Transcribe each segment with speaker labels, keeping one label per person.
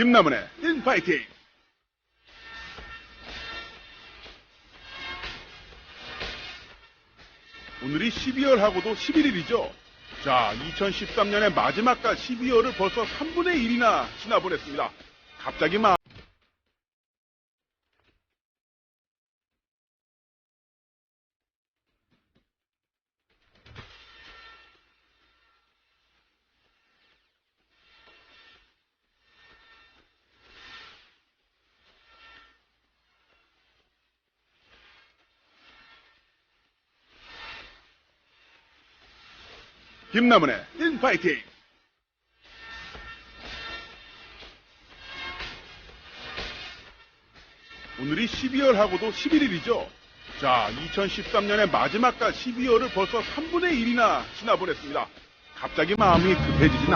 Speaker 1: 김남은의 인파이팅. 오늘이 12월하고도 11일이죠. 자, 2013년의 마지막 달 12월을 벌써 3분의 1이나 지나보냈습니다. 갑자기 김남은의 인파이팅. 오늘이 12월하고도 11일이죠. 자, 2013년의 마지막 달 12월을 벌써 3분의 1이나 지나보냈습니다. 갑자기 마음이 급해지진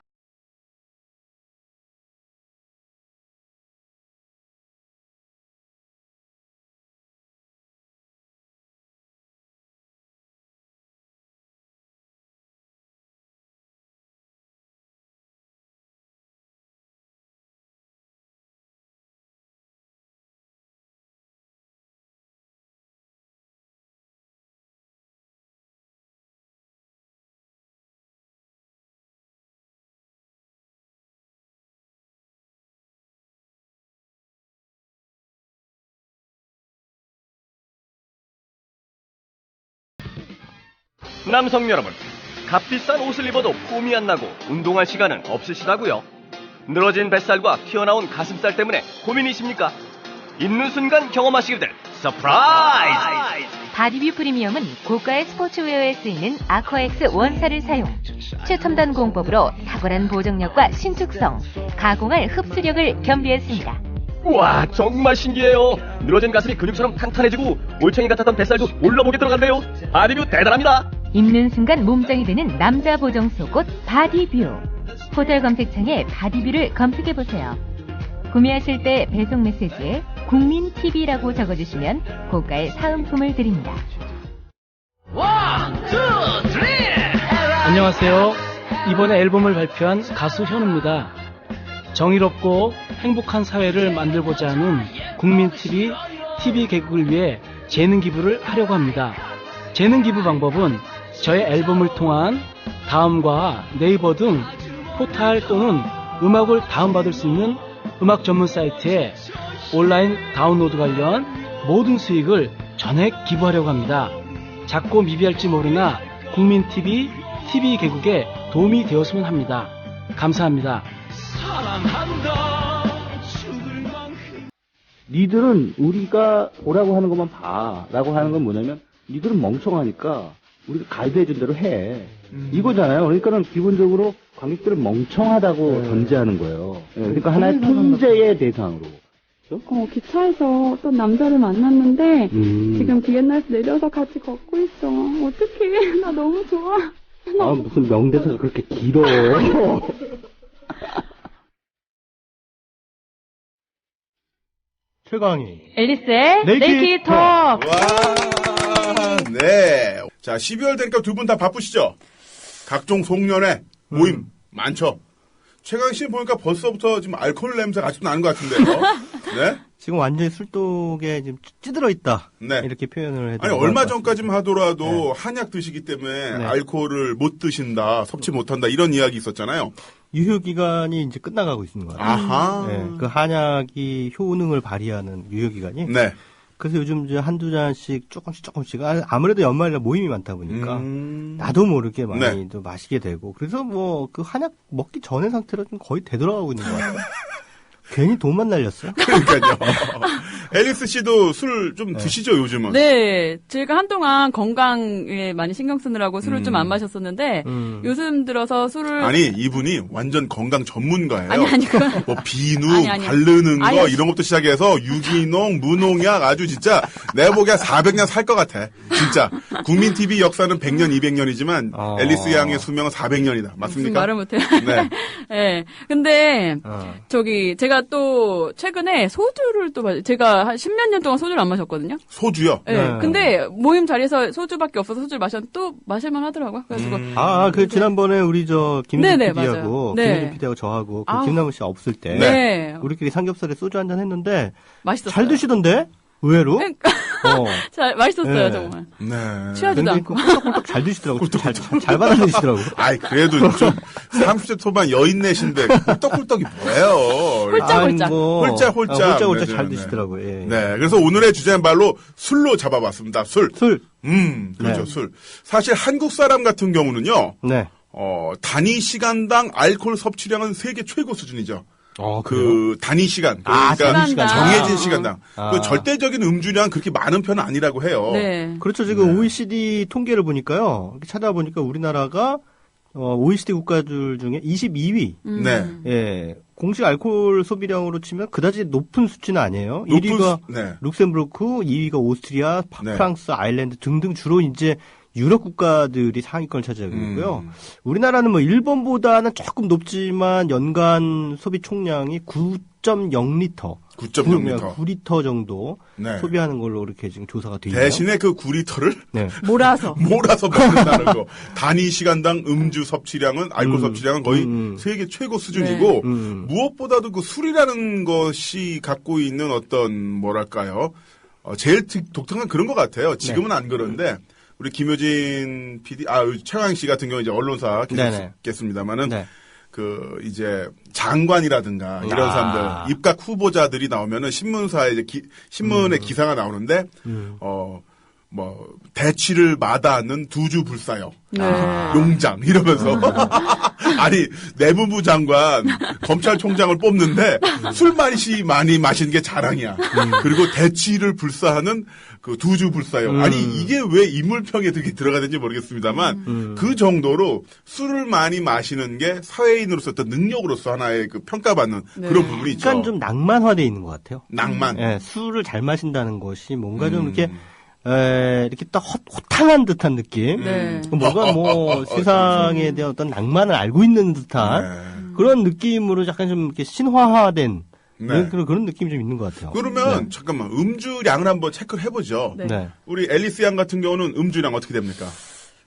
Speaker 2: 남성 여러분, 값비싼 옷을 입어도 폼이 안 나고 운동할 시간은 없으시다고요? 늘어진 뱃살과 튀어나온 가슴살 때문에 고민이십니까? 입는 순간 경험하시기를 서프라이즈!
Speaker 3: 바디뷰 프리미엄은 고가의 스포츠웨어에 쓰이는 아쿠아엑스 원사를 사용, 최첨단 공법으로 탁월한 보정력과 신축성, 가공할 흡수력을 겸비했습니다.
Speaker 2: 우와, 정말 신기해요. 늘어진 가슴이 근육처럼 탄탄해지고 올챙이 같았던 뱃살도 올라보게 들어간대요. 바디뷰 대단합니다.
Speaker 3: 입는 순간 몸짱이 되는 남자 보정 속옷 바디뷰. 포털 검색창에 바디뷰를 검색해보세요. 구매하실 때 배송 메시지에 국민TV라고 적어주시면 고가의 사은품을 드립니다.
Speaker 4: 안녕하세요. 이번에 앨범을 발표한 가수 현우입니다. 정의롭고 행복한 사회를 만들고자 하는 국민TV, TV 개국을 위해 재능 기부를 하려고 합니다. 재능 기부 방법은 저의 앨범을 통한 다음과 네이버 등 포탈 또는 음악을 다운받을 수 있는 음악 전문 사이트에 온라인 다운로드 관련 모든 수익을 전액 기부하려고 합니다. 작고 미비할지 모르나 국민TV, TV 개국에 도움이 되었으면 합니다. 감사합니다.
Speaker 5: 니들은 우리가 보라고 하는 것만 봐 라고 하는 건 뭐냐면 니들은 멍청하니까 우리가 가이드해준 대로 해 이거잖아요. 그러니까는 기본적으로 관객들은 멍청하다고 전제하는 거예요. 그러니까 하나의 통제의 대상으로.
Speaker 6: 기차에서 어떤 남자를 만났는데 지금 비엔나에서 내려서 같이 걷고 있어. 어떡해. 나 너무 좋아.
Speaker 5: 아, 무슨 명대사가 그렇게 길어.
Speaker 7: 최강희
Speaker 3: 앨리스의 네이키 톡.
Speaker 1: 와, 네. 자, 12월 되니까 두 분 다 바쁘시죠? 각종 송년회 모임 많죠? 최강 씨 보니까 벌써부터 지금 알코올 냄새가 아직도 나는 것 같은데요. 네?
Speaker 7: 지금 완전히 술독에 지금 찌들어 있다.
Speaker 1: 네.
Speaker 7: 이렇게 표현을 해도
Speaker 1: 아니, 얼마 전까지만 하더라도
Speaker 7: 네.
Speaker 1: 한약 드시기 때문에
Speaker 7: 네.
Speaker 1: 알코올을 못 드신다, 섭취 못한다 이런 이야기 있었잖아요.
Speaker 7: 유효 기간이 이제 끝나가고 있는 것 같아요.
Speaker 1: 아하.
Speaker 7: 네, 그 한약이 효능을 발휘하는 유효 기간이.
Speaker 1: 네.
Speaker 7: 그래서 요즘 이제 한두 잔씩 조금씩 아무래도 연말이라 모임이 많다 보니까 나도 모르게 많이
Speaker 1: 네.
Speaker 7: 또 마시게 되고 그래서 뭐 그 한약 먹기 전의 상태로 좀 거의 되돌아가고 있는 것 같아요. 괜히 돈만 날렸어요.
Speaker 1: 그러니까요. 앨리스 씨도 술 좀 드시죠, 요즘은?
Speaker 8: 네. 제가 한동안 건강에 많이 신경 쓰느라고 술을 좀 안 마셨었는데, 요즘 들어서 술을.
Speaker 1: 아니, 이분이 완전 건강 전문가예요.
Speaker 8: 아니, 그건.
Speaker 1: 뭐, 비누,
Speaker 8: 아니.
Speaker 1: 바르는 거,
Speaker 8: 아니,
Speaker 1: 이런 것부터 시작해서 유기농, 무농약 아주 진짜 내가 보기엔 400년 살 것 같아. 진짜. 국민TV 역사는 100년, 200년이지만, 앨리스 양의 수명은 400년이다. 맞습니까?
Speaker 8: 말을 못해요.
Speaker 1: 네.
Speaker 8: 네. 근데, 제가 또, 최근에 소주를 또, 제가 제가 한 10몇 년 동안 소주를 안 마셨거든요.
Speaker 1: 소주요?
Speaker 8: 네. 근데 모임 자리에서 소주밖에 없어서 소주를 마셨는데 또 마실만 하더라고요. 그래가지고.
Speaker 7: 그 지난번에 우리 김민수 PD하고,
Speaker 8: 네.
Speaker 7: 김민수 PD하고 저하고, 김남우 씨 없을 때.
Speaker 8: 네.
Speaker 7: 우리끼리 삼겹살에 소주 한잔 했는데.
Speaker 8: 맛있었어요.
Speaker 7: 잘 드시던데? 의외로?
Speaker 8: 잘, 맛있었어요,
Speaker 7: 네.
Speaker 8: 정말.
Speaker 1: 네.
Speaker 8: 취하지도 않고.
Speaker 7: 꿀떡꿀떡 잘 드시더라고요. 잘 받아들이시더라고요.
Speaker 1: 아이, 그래도 좀 30대 초반 여인내신데 꿀떡꿀떡이 뭐예요?
Speaker 8: 홀짝홀짝.
Speaker 1: 홀짝
Speaker 7: 잘 드시더라고요. 예.
Speaker 1: 네. 그래서 오늘의 주제는 말로 술로 잡아봤습니다. 술.
Speaker 7: 술.
Speaker 1: 그렇죠.
Speaker 7: 네.
Speaker 1: 술. 사실 한국 사람 같은 경우는요.
Speaker 7: 네.
Speaker 1: 단위 시간당 알코올 섭취량은 세계 최고 수준이죠.
Speaker 7: 그래요?
Speaker 1: 단위 시간. 그러니까
Speaker 7: 단위 시간.
Speaker 1: 정해진 시간당. 그 절대적인 음주량 그렇게 많은 편은 아니라고 해요.
Speaker 8: 네.
Speaker 7: 그렇죠. 지금 OECD 통계를 보니까요. 찾아보니까 우리나라가 OECD 국가들 중에 22위.
Speaker 1: 네.
Speaker 7: 예. 공식 알코올 소비량으로 치면 그다지 높은 수치는 아니에요. 1위가 룩셈부르크, 2위가 오스트리아, 프랑스, 아일랜드 등등 주로 이제 유럽 국가들이 상위권을 차지하고 있고요. 우리나라는 뭐 일본보다는 조금 높지만 연간 소비 총량이 9.0리터. 9리터 정도 소비하는 걸로 이렇게 지금 조사가 되어 있네요.
Speaker 1: 대신에 그 9리터를
Speaker 8: 몰아서
Speaker 1: 먹는다는 거. 단위 시간당 음주 섭취량은 알코올 섭취량은 거의 세계 최고 수준이고 무엇보다도 그 술이라는 것이 갖고 있는 어떤 뭐랄까요? 제일 독특한 그런 것 같아요. 지금은 안 그런데 우리 김효진 PD, 최강 씨 같은 경우 이제 언론사 계셨겠습니다만은 이제 장관이라든가 이런 사람들, 입각 후보자들이 나오면은 신문사에 신문에 기사가 나오는데, 대취를 마다하는 두주불사요. 용장, 이러면서. 아니, 내무부 장관, 검찰총장을 뽑는데, 술 많이 마신 게 자랑이야. 그리고 대취를 불사하는 그 두주불사요. 아니, 이게 왜 인물평에 들어가는지 모르겠습니다만, 그 정도로 술을 많이 마시는 게 사회인으로서 어떤 능력으로서 하나의 그 평가받는 그런 부분이 있죠.
Speaker 7: 약간 좀 낭만화되어 있는 것 같아요.
Speaker 1: 낭만.
Speaker 7: 예, 술을 잘 마신다는 것이 뭔가 좀 이렇게, 이렇게 딱 호탕한 듯한 느낌. 뭔가 세상에 대한 어떤 낭만을 알고 있는 듯한 그런 느낌으로 약간 좀 이렇게 신화화된 그런 느낌이 좀 있는 것 같아요.
Speaker 1: 그러면 잠깐만 음주량을 한번 체크를 해보죠. 우리 앨리스 양 같은 경우는 음주량 어떻게 됩니까?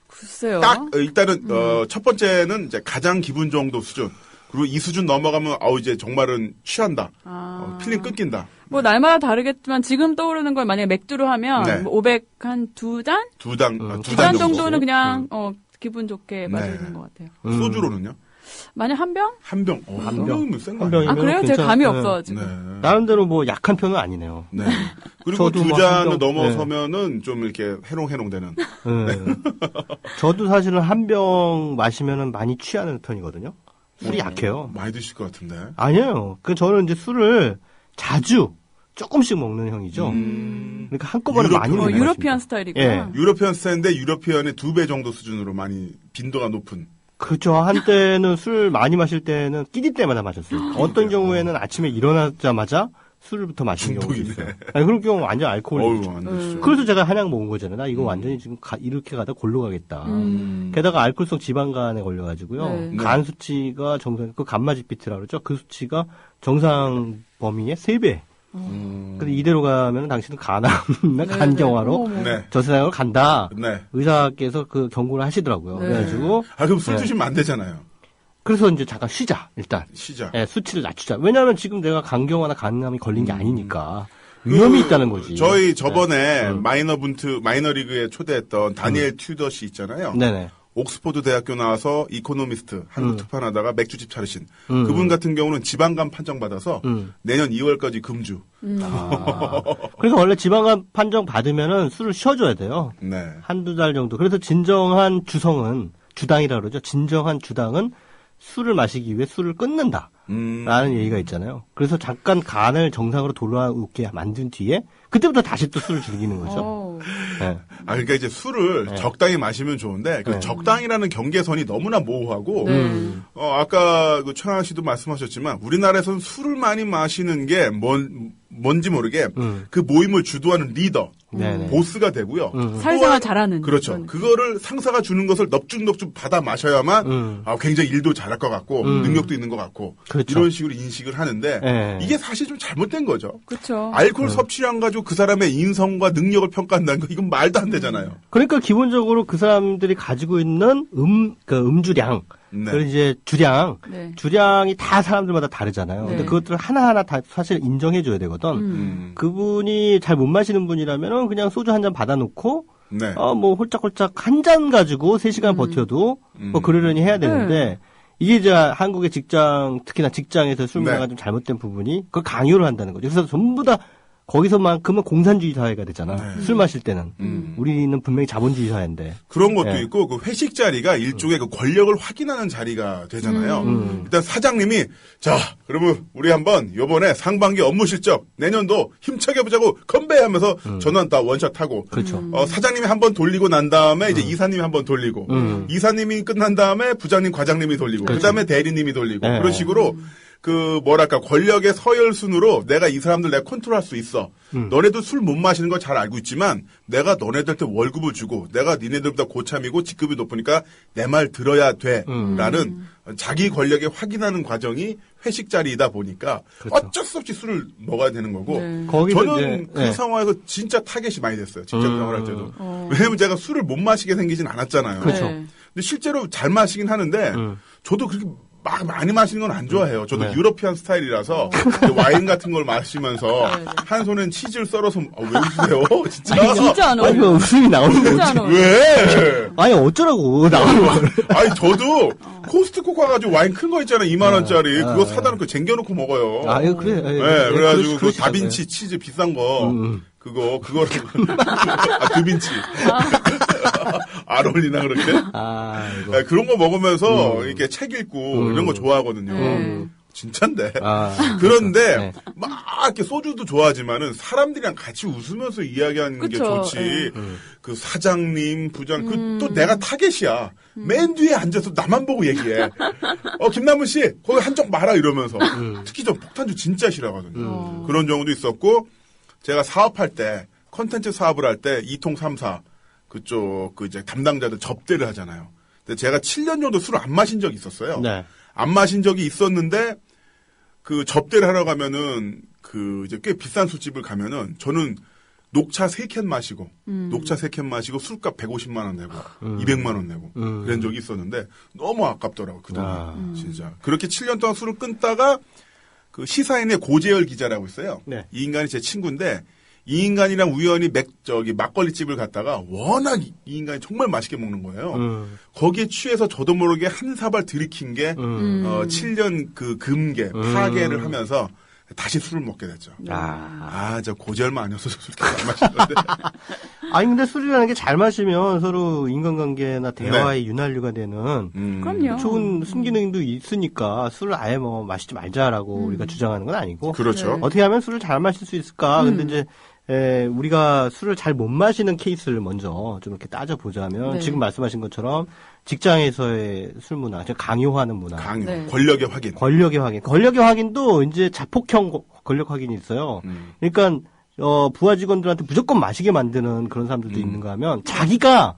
Speaker 8: 글쎄요.
Speaker 1: 일단은 첫 번째는 이제 가장 기분 정도 수준. 그리고 이 수준 넘어가면 이제 정말은 취한다. 필링 끊긴다.
Speaker 8: 뭐 날마다 다르겠지만 지금 떠오르는 걸 만약에 맥주로 하면 500 한 2잔?
Speaker 1: 두 잔
Speaker 8: 정도는 그냥 기분 좋게 마실 수 있는 것 같아요.
Speaker 1: 소주로는요?
Speaker 8: 만약 한 병?
Speaker 1: 한 병. 한 병이면 센 거
Speaker 7: 아니에요?
Speaker 8: 그래요? 제가 감이 없어 지금.
Speaker 7: 나름대로 뭐 약한 편은 아니네요.
Speaker 1: 그리고 두 잔을 넘어서면은 좀 이렇게 해롱해롱되는.
Speaker 7: 저도 사실은 한 병 마시면은 많이 취하는 편이거든요. 술이 약해요.
Speaker 1: 많이 드실 것 같은데.
Speaker 7: 아니에요. 저는 이제 술을 자주 조금씩 먹는 형이죠. 그러니까 한꺼번에 많이 먹는
Speaker 8: 유러피안 스타일이구나.
Speaker 1: 유러피안 스타일인데 유러피안의 2배 정도 수준으로 많이 빈도가 높은.
Speaker 7: 그렇죠. 한때는 술 많이 마실 때는 끼니 때마다 마셨어요. 어떤 경우에는 아침에 일어나자마자 술부터 마시는 경우도 있어요. 그런 경우 완전 알코올이죠. 그래서 제가 한약 먹은 거잖아요. 나 이거 완전히 지금 이렇게 가다 골로 가겠다. 게다가 알코올성 지방간에 걸려가지고요. 간 수치가 그 감마지피트라고 그러죠. 그 수치가 정상 범위의 3배. 근데 이대로 가면 당신은 간경화로 저 세상으로 간다. 의사께서 그 경고를 하시더라고요. 그래가지고.
Speaker 1: 그럼 술 드시면 안 되잖아요.
Speaker 7: 그래서 이제 잠깐 쉬자, 일단. 수치를 낮추자. 왜냐하면 지금 내가 간경화나 간암이 걸린 게 아니니까. 위험이 있다는 거지.
Speaker 1: 저희 저번에 마이너리그에 초대했던 다니엘 튜더 씨 있잖아요.
Speaker 7: 네네.
Speaker 1: 옥스포드 대학교 나와서 이코노미스트 한국 특파하다가 맥주집 차리신 그분 같은 경우는 지방간 판정받아서 내년 2월까지 금주.
Speaker 7: 그러니까 원래 지방간 판정 받으면은 술을 쉬어줘야 돼요. 한두 달 정도. 그래서 진정한 주당이라고 그러죠. 진정한 주당은 술을 마시기 위해 술을 끊는다. 라는 얘기가 있잖아요. 그래서 잠깐 간을 정상으로 돌아오게 만든 뒤에 그때부터 다시 또 술을 즐기는 거죠.
Speaker 1: 그러니까 이제 술을 적당히 마시면 좋은데 그 적당이라는 경계선이 너무나 모호하고 아까 그 최하나 씨도 말씀하셨지만 우리나라에서는 술을 많이 마시는 게 뭔지 모르게 그 모임을 주도하는 리더 보스가 되고요.
Speaker 8: 사회생활 잘하는.
Speaker 1: 그렇죠. 그거를 상사가 주는 것을 넙죽넙죽 받아 마셔야만 굉장히 일도 잘할 것 같고 능력도 있는 것 같고
Speaker 7: 그렇죠.
Speaker 1: 이런 식으로 인식을 하는데 이게 사실 좀 잘못된 거죠.
Speaker 8: 그렇죠.
Speaker 1: 알코올 섭취량 가지고 그 사람의 인성과 능력을 평가한다는 거 이건 말도 안 되잖아요.
Speaker 7: 그러니까 기본적으로 그 사람들이 가지고 있는 음주량 그리고 이제 주량이 다 사람들마다 다르잖아요. 근데 그것들을 하나하나 다 사실 인정해줘야 되거든. 그분이 잘 못 마시는 분이라면은 그냥 소주 한 잔 받아놓고, 뭐 홀짝홀짝 한 잔 가지고 3시간 버텨도 뭐 그러려니 해야 되는데, 이게 이제 한국의 직장, 특히나 직장에서 술 문화가 좀 잘못된 부분이 그걸 강요를 한다는 거죠. 그래서 전부 다 거기서만큼은 공산주의 사회가 되잖아. 술 마실 때는. 우리는 분명히 자본주의 사회인데.
Speaker 1: 그런 것도 있고, 그 회식 자리가 일종의 그 권력을 확인하는 자리가 되잖아요. 일단 사장님이, 자, 그러면 우리 한번 요번에 상반기 업무 실적, 내년도 힘차게 해보자고 건배하면서 전원 다 원샷 하고.
Speaker 7: 그렇죠.
Speaker 1: 사장님이 한번 돌리고 난 다음에 이제 이사님이 한번 돌리고. 이사님이 끝난 다음에 부장님, 과장님이 돌리고. 그 다음에 대리님이 돌리고. 그런 식으로. 권력의 서열순으로 내가 이 사람들 내가 컨트롤할 수 있어. 너네도 술 못 마시는 걸 잘 알고 있지만 내가 너네들한테 월급을 주고 내가 니네들보다 고참이고 직급이 높으니까 내 말 들어야 돼. 라는 자기 권력에 확인하는 과정이 회식 자리이다 보니까 어쩔 수 없이 술을 먹어야 되는 거고 저는 그 상황에서 진짜 타겟이 많이 됐어요. 직장 생활할 때도. 왜냐면 제가 술을 못 마시게 생기진 않았잖아요.
Speaker 7: 그렇죠.
Speaker 1: 근데 실제로 잘 마시긴 하는데 저도 그렇게 막 많이 마시는 건 안 좋아해요. 저도 유러피안 스타일이라서 와인 같은 걸 마시면서 한 손엔 치즈를 썰어서 왜 웃으세요? 진짜.
Speaker 8: 진짜 안
Speaker 7: 아니, 뭐 웃음이 나오는 거지.
Speaker 1: 왜?
Speaker 7: 아니, 어쩌라고, 나오는 걸.
Speaker 1: 아니, 저도 코스트코 가가지고 와인 큰 거 있잖아요. 2만원짜리. 그거 사다 놓고 쟁겨놓고 먹어요.
Speaker 7: 아, 그래.
Speaker 1: 네, 그래가지고 그 다빈치 치즈 비싼 거. 그거를. 드빈치. 아롤리나 그렇게? 네, 그런 거 먹으면서 이렇게 책 읽고 이런 거 좋아하거든요. 진짠데. 그런데 막 이렇게 소주도 좋아하지만은 사람들이랑 같이 웃으면서 이야기하는 게 좋지. 그 사장님, 부장, 또 내가 타겟이야. 맨 뒤에 앉아서 나만 보고 얘기해. 김남은 씨, 거기 한쪽 말아 이러면서. 특히 저 폭탄주 진짜 싫어하거든요. 그런 경우도 있었고, 제가 사업할 때, 컨텐츠 사업을 할 때 2통 3사 그쪽 이제 담당자들 접대를 하잖아요. 근데 제가 7년 정도 술을 안 마신 적이 있었어요.
Speaker 7: 네.
Speaker 1: 안 마신 적이 있었는데 그 접대를 하러 가면은 이제 꽤 비싼 술집을 가면은 저는 녹차 3캔 마시고 녹차 3캔 마시고 술값 150만 원 내고 200만 원 내고 그런 적이 있었는데 너무 아깝더라고요. 그동안 진짜. 그렇게 7년 동안 술을 끊다가 그 시사인의 고재열 기자라고 있어요. 네. 이 인간이 제 친구인데 이 인간이랑 우연히 막걸리집을 갔다가 워낙 이 인간이 정말 맛있게 먹는 거예요. 거기에 취해서 저도 모르게 한 사발 들이킨 게 7년 그 금계 파괴를 하면서 다시 술을 먹게 됐죠. 저 고절만 아니었어서 술 안 마시는데.
Speaker 7: 아니 근데 술이라는 게 잘 마시면 서로 인간관계나 대화의 윤활유가 되는
Speaker 8: 그럼요.
Speaker 7: 좋은 순기능도 있으니까 술을 아예 뭐 마시지 말자라고 우리가 주장하는 건 아니고.
Speaker 1: 그렇죠.
Speaker 7: 네. 어떻게 하면 술을 잘 마실 수 있을까? 근데 이제 우리가 술을 잘 못 마시는 케이스를 먼저 좀 이렇게 따져보자면 지금 말씀하신 것처럼 직장에서의 술 문화, 강요하는 문화.
Speaker 1: 강요. 권력의 확인.
Speaker 7: 권력의 확인도 이제 자폭형 권력 확인이 있어요. 그러니까, 부하 직원들한테 무조건 마시게 만드는 그런 사람들도 있는가 하면 자기가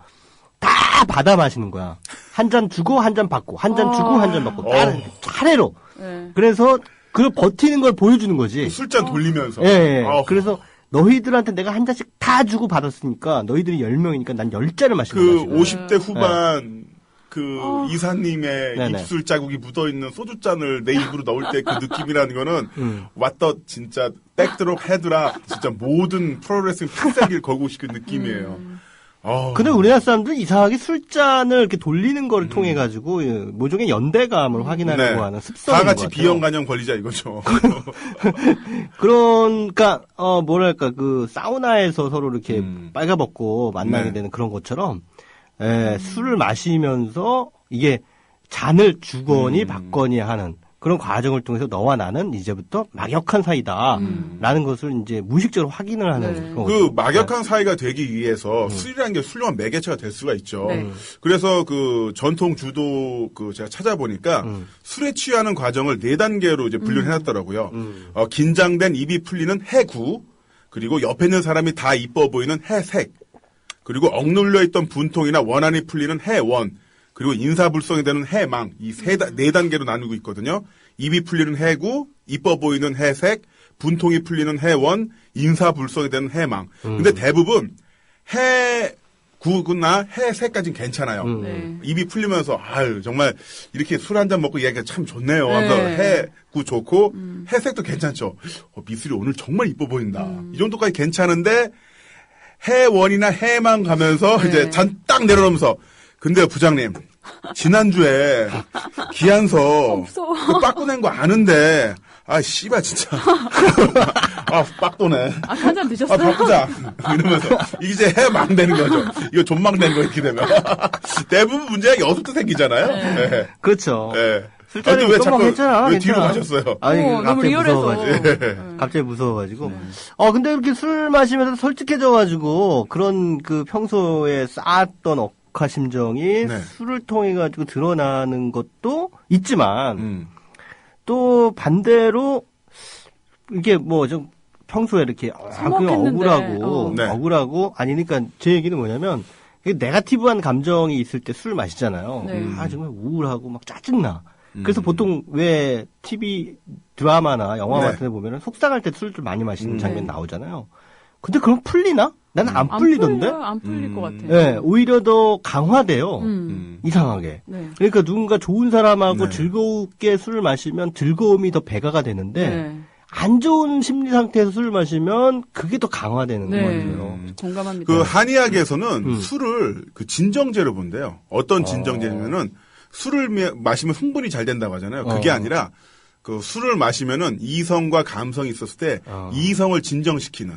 Speaker 7: 다 받아 마시는 거야. 한 잔 주고 한 잔 받고, 한 잔 주고 한 잔 받고. 차례로. 그래서 그걸 버티는 걸 보여주는 거지.
Speaker 1: 술잔 돌리면서.
Speaker 7: 예. 그래서 너희들한테 내가 한 잔씩 다 주고 받았으니까 너희들이 10명이니까 난 10잔을 마시는 거지.
Speaker 1: 50대 후반 이사님의 입술 자국이 묻어있는 소주잔을 내 입으로 넣을 때 그 느낌이라는 거는 왔다 진짜 백드롭 헤드라 진짜 모든 프로레슬링 필살기를 걸고 싶은 느낌이에요.
Speaker 7: 근데 우리나라 사람들은 이상하게 술잔을 이렇게 돌리는 걸 통해 가지고 모종의 연대감을 확인하려고 하는 습성인 것 같아요.
Speaker 1: 다 같이 비형간염 걸리자 이거죠.
Speaker 7: 그러니까 뭐랄까 그 사우나에서 서로 이렇게 빨가벗고 만나게 되는 그런 것처럼 술을 마시면서 이게 잔을 주거니 받거니 하는 그런 과정을 통해서 너와 나는 이제부터 막역한 사이다라는 것을 이제 무의식적으로 확인을 하는 그런
Speaker 1: 그 막역한 사이가 되기 위해서 술이라는 게 훌륭한 매개체가 될 수가 있죠. 그래서 그 전통 주도 제가 찾아보니까 술에 취하는 과정을 4단계로 이제 분류해 놨더라고요. 긴장된 입이 풀리는 해구, 그리고 옆에 있는 사람이 다 이뻐 보이는 해색, 그리고 억눌려 있던 분통이나 원한이 풀리는 해원, 그리고 인사불성이 되는 해망, 이 네 단계로 나누고 있거든요. 입이 풀리는 해구, 이뻐 보이는 해색, 분통이 풀리는 해원, 인사불성이 되는 해망. 근데 대부분 해구나 해색까지는 괜찮아요. 입이 풀리면서 아유 정말 이렇게 술 한잔 먹고 얘기가 참 좋네요. 해구 좋고 해색도 괜찮죠. 미술이 오늘 정말 이뻐 보인다. 이 정도까지 괜찮은데 해원이나 해망 가면서 이제 잔 딱 내려놓으면서 근데 부장님 지난주에 기한서 그 빠꾸낸 거 아는데 아 씨발 진짜 아 빡도네.
Speaker 8: 아 한 잔 드셨어요?
Speaker 1: 아 바꾸자 이러면서 이제 해망 되는 거죠. 이거 존망 되는 거 이렇게 되면 대부분 문제가 여기서부터 생기잖아요. 네.
Speaker 7: 그렇죠.
Speaker 1: 네.
Speaker 7: 술자리 왜 자꾸 괜찮아?
Speaker 1: 왜 뒤로 가셨어요?
Speaker 7: 아니
Speaker 8: 너무 리얼해서.
Speaker 7: 갑자기 무서워가지고. 근데 이렇게 술 마시면서 솔직해져가지고 그런 그 평소에 쌓았던 억하심정이 술을 통해 가지고 드러나는 것도 있지만 또 반대로 이게 뭐 좀 평소에 이렇게 억울하고 아니 그러니까 제 얘기는 뭐냐면 네거티브한 감정이 있을 때 술 마시잖아요. 정말 우울하고 막 짜증나. 그래서 보통 왜 TV 드라마나 영화 같은 데 보면은 속상할 때 술을 많이 마시는 장면 나오잖아요. 근데 그럼 풀리나? 나는 안 풀리던데?
Speaker 8: 안 풀릴 것 같아요.
Speaker 7: 네, 오히려 더 강화돼요. 이상하게. 그러니까 누군가 좋은 사람하고 즐겁게 술을 마시면 즐거움이 더 배가가 되는데 안 좋은 심리 상태에서 술을 마시면 그게 더 강화되는 것 같아요.
Speaker 8: 공감합니다.
Speaker 1: 그 한의학에서는 술을 그 진정제로 본대요. 어떤 진정제냐면은 술을 마시면 흥분이 잘 된다고 하잖아요. 그게 아니라 그 술을 마시면은 이성과 감성이 있었을 때 이성을 진정시키는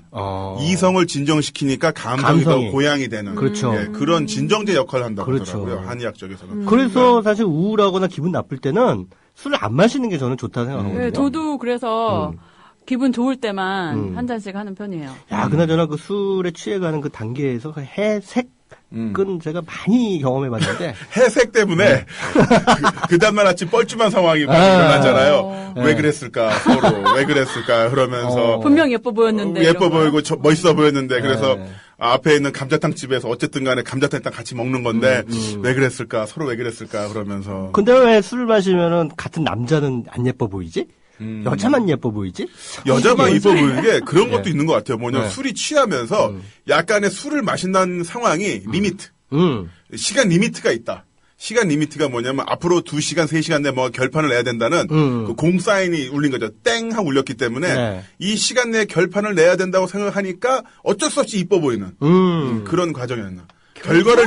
Speaker 1: 이성을 진정시키니까 감성이 더 고양이 되는
Speaker 7: 그렇죠.
Speaker 1: 예, 그런 진정제 역할을 한다고 하더라고요. 한의학 쪽에서는.
Speaker 7: 그래서 사실 우울하거나 기분 나쁠 때는 술을 안 마시는 게 저는 좋다고 생각하거든요.
Speaker 8: 네, 저도 그래서 기분 좋을 때만 한 잔씩 하는 편이에요.
Speaker 7: 야, 그나저나 그 술에 취해가는 그 단계에서 그 해색 그건 제가 많이 경험해봤는데
Speaker 1: 해색 때문에 그 다음날 아침 뻘쭘한 상황이 많이 일어나잖아요. 왜 그랬을까 서로 왜 그랬을까 그러면서
Speaker 8: 분명 예뻐 보였는데
Speaker 1: 예뻐 보이고 멋있어 보였는데 그래서 앞에 있는 감자탕 집에서 어쨌든 간에 감자탕 일단 같이 먹는 건데 왜 그랬을까 서로 왜 그랬을까 그러면서
Speaker 7: 근데 왜 술을 마시면은 같은 남자는 안 예뻐 보이지? 여자만 예뻐 보이지?
Speaker 1: 여자만 예뻐 보이는 게 그런 것도 있는 것 같아요. 뭐냐 술이 취하면서 약간의 술을 마신다는 상황이 리미트, 시간 리미트가 있다. 시간 리미트가 뭐냐면 앞으로 2시간, 3시간 내에 뭐 결판을 내야 된다는 그 공사인이 울린 거죠. 땡 하고 울렸기 때문에 이 시간 내에 결판을 내야 된다고 생각하니까 어쩔 수 없이 이뻐 보이는 그런 과정이었나. 결과를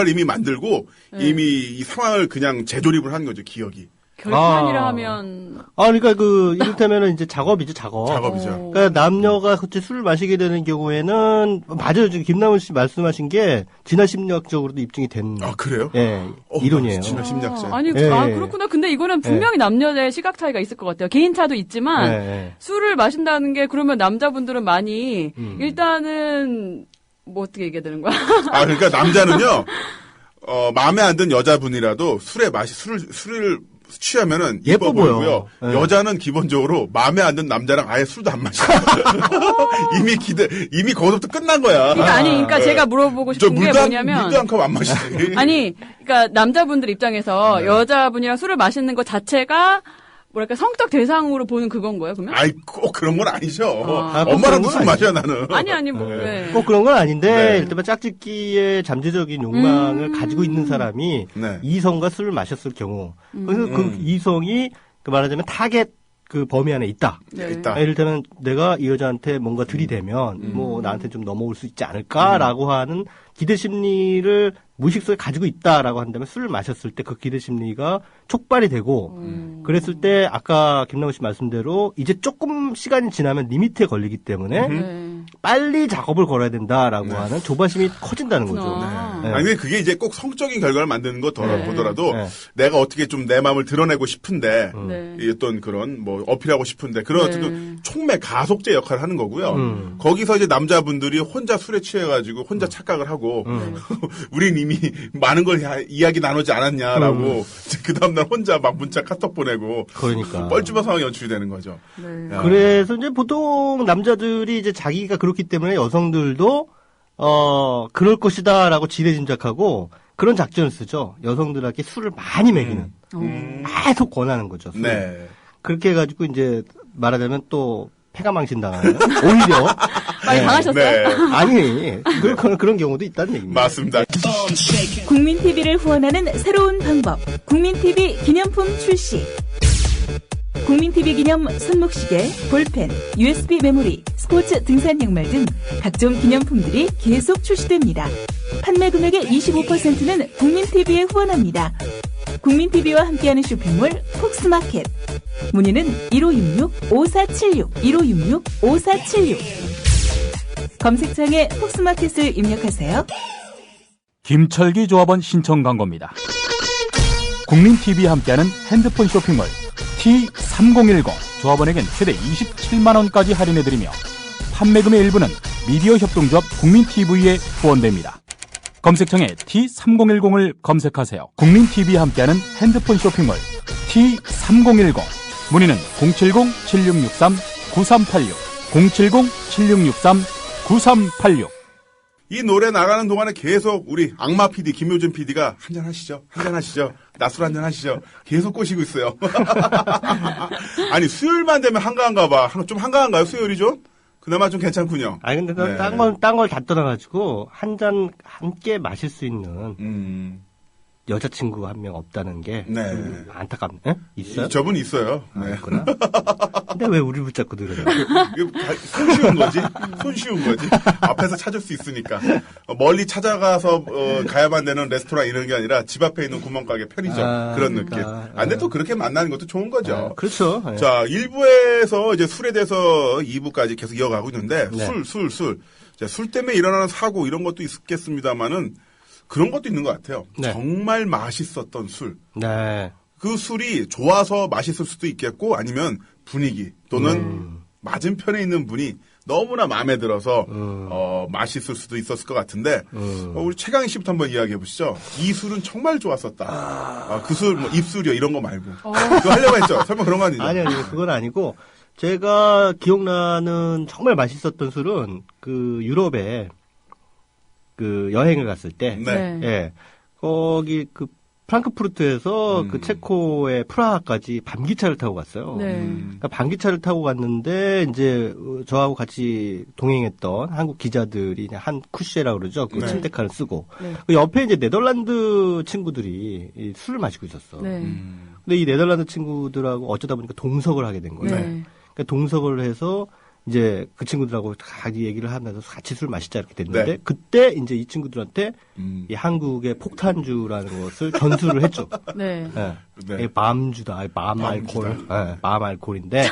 Speaker 1: 이미 만들고 이미 이 상황을 그냥 재조립을 하는 거죠. 기억이.
Speaker 8: 결판이라 하면.
Speaker 7: 그러니까 이를테면은 이제 작업이죠, 작업.
Speaker 1: 작업이죠.
Speaker 7: 그러니까 남녀가 그때 술을 마시게 되는 경우에는, 맞아요. 지금 김남훈 씨 말씀하신 게 진화심리학적으로도 입증이 된.
Speaker 1: 아, 그래요?
Speaker 7: 예, 이론이에요.
Speaker 1: 진화심리학자.
Speaker 8: 그렇구나. 근데 이거는 분명히 남녀의 시각 차이가 있을 것 같아요. 개인차도 있지만, 술을 마신다는 게 그러면 남자분들은 많이, 일단은, 뭐 어떻게 얘기해야 되는 거야?
Speaker 1: 그러니까 남자는요, 마음에 안 든 여자분이라도 술을 취하면은 예뻐 보이고요. 여자는 기본적으로 마음에 안 든 남자랑 아예 술도 안 마셔. 이미 거기서부터 끝난 거야.
Speaker 8: 그러니까 제가 물어보고 싶은 게 뭐냐면
Speaker 1: 물도 한 컵 안 마시지.
Speaker 8: 그러니까 남자분들 입장에서 여자분이랑 술을 마시는 것 자체가 뭐랄까 성적 대상으로 보는 그건 거예요, 그러면?
Speaker 1: 꼭 그런 건 아니죠. 엄마랑도 술 마셔 나는.
Speaker 7: 꼭 그런 건 아닌데 일단 짝짓기의 잠재적인 욕망을 가지고 있는 사람이 이성과 술을 마셨을 경우, 그래서 그 이성이 그 말하자면 타겟 그 범위 안에 있다.
Speaker 1: 있다.
Speaker 7: 이를테면 내가 이 여자한테 뭔가 들이대면 뭐 나한테 좀 넘어올 수 있지 않을까라고 하는 기대 심리를 무의식 속에 가지고 있다라고 한다면 술을 마셨을 때 그 기대 심리가 촉발이 되고 그랬을 때 아까 김남훈 씨 말씀대로 이제 조금 시간이 지나면 리미트에 걸리기 때문에 빨리 작업을 걸어야 된다라고 하는 조바심이 커진다는 거죠.
Speaker 1: 네. 아니, 그게 이제 꼭 성적인 결과를 만드는 거 보더라도 내가 어떻게 좀 내 마음을 드러내고 싶은데 어떤 그런 뭐 어필하고 싶은데 그런 어떤 촉매 가속제 역할을 하는 거고요. 거기서 이제 남자분들이 혼자 술에 취해가지고 혼자 착각을 하고 우린 이미 많은 걸 이야기 나누지 않았냐라고 그 다음날 혼자 막 문자 카톡 보내고
Speaker 7: 그러니까
Speaker 1: 뻘쭘한 상황이 연출이 되는 거죠.
Speaker 7: 그래서 이제 보통 남자들이 이제 자기가 그렇기 때문에 여성들도 그럴 것이다라고 지레짐작하고 그런 작전을 쓰죠. 여성들에게 술을 많이 먹이는. 계속 권하는 거죠.
Speaker 1: 네.
Speaker 7: 그렇게 해가지고 이제 말하자면 또 패가 망신당하는 오히려
Speaker 8: 많이 당하셨어요?
Speaker 1: 네.
Speaker 7: 아니 그런 경우도 있다는 얘기입니다.
Speaker 1: 맞습니다.
Speaker 9: 국민TV를 후원하는 새로운 방법 국민TV 기념품 출시 국민TV 기념 손목시계, 볼펜, USB 메모리, 스포츠 등산 양말 등 각종 기념품들이 계속 출시됩니다. 판매 금액의 25%는 국민TV에 후원합니다. 국민TV와 함께하는 쇼핑몰 폭스마켓. 문의는 1566-5476, 1566-5476. 검색창에 폭스마켓을 입력하세요.
Speaker 10: 김철기 조합원 신청 광고입니다. 국민TV와 함께하는 핸드폰 쇼핑몰 T3010 조합원에겐 최대 27만원까지 할인해드리며 판매금의 일부는 미디어 협동조합 국민TV에 후원됩니다. 검색창에 T3010을 검색하세요. 국민TV와 함께하는 핸드폰 쇼핑몰 T3010 문의는 070-7663-9386 070-7663-9386
Speaker 1: 이 노래 나가는 동안에 계속 우리 악마 PD 김효준 PD가 한잔 하시죠. 낮술 한잔 하시죠. 계속 꼬시고 있어요. 아니 수요일만 되면 한가한가 봐. 좀 한가한가요 수요일이 좀? 그나마 좀 괜찮군요.
Speaker 7: 아니 근데 딴 걸 다 떠나가지고 한 잔 함께 마실 수 있는 여자친구 한 명 없다는 게 안타깝네. 있어요?
Speaker 1: 저분 있어요.
Speaker 7: 네. 있구나. 근데 왜 우리를 붙잡고 들어요?
Speaker 1: 손쉬운 거지. 앞에서 찾을 수 있으니까. 멀리 찾아가서 가야만 되는 레스토랑 이런 게 아니라 집 앞에 있는 구멍가게 편의점 그런 느낌. 근데 또 그렇게 만나는 것도 좋은 거죠.
Speaker 7: 그렇죠.
Speaker 1: 자, 1부에서 이제 술에 대해서 2부까지 계속 이어가고 있는데 술. 술 때문에 일어나는 사고 이런 것도 있겠습니다만은 그런 것도 있는 것 같아요. 정말 맛있었던 술.
Speaker 7: 네.
Speaker 1: 그 술이 좋아서 맛있을 수도 있겠고 아니면 분위기 또는 맞은편에 있는 분이 너무나 마음에 들어서 맛있을 수도 있었을 것 같은데 우리 최강희 씨부터 한번 이야기해 보시죠. 이 술은 정말 좋았었다. 그 술 뭐 입술이요 이런 거 말고. 그거 하려고 했죠. 설마 그런 거 아니죠?
Speaker 7: 아니요. 그건 아니고 제가 기억나는 정말 맛있었던 술은 그 유럽에 그 여행을 갔을 때, 예, 거기 그 프랑크푸르트에서 그 체코의 프라하까지 밤기차를 타고 갔어요. 그러니까 밤기차를 타고 갔는데 이제 저하고 같이 동행했던 한국 기자들이 한 쿠쉐라고 그러죠. 그 침대칸을 쓰고 그 옆에 이제 네덜란드 친구들이 이 술을 마시고 있었어. 근데 이 네덜란드 친구들하고 어쩌다 보니까 동석을 하게 된 거예요. 그러니까 동석을 해서 이제 그 친구들하고 같이 얘기를 하면서 같이 술 마시자 이렇게 됐는데 그때 이제 이 친구들한테 이 한국의 폭탄주라는 것을 전수를 했죠. 밤주다, 밤 알코올, 밤 알코올인데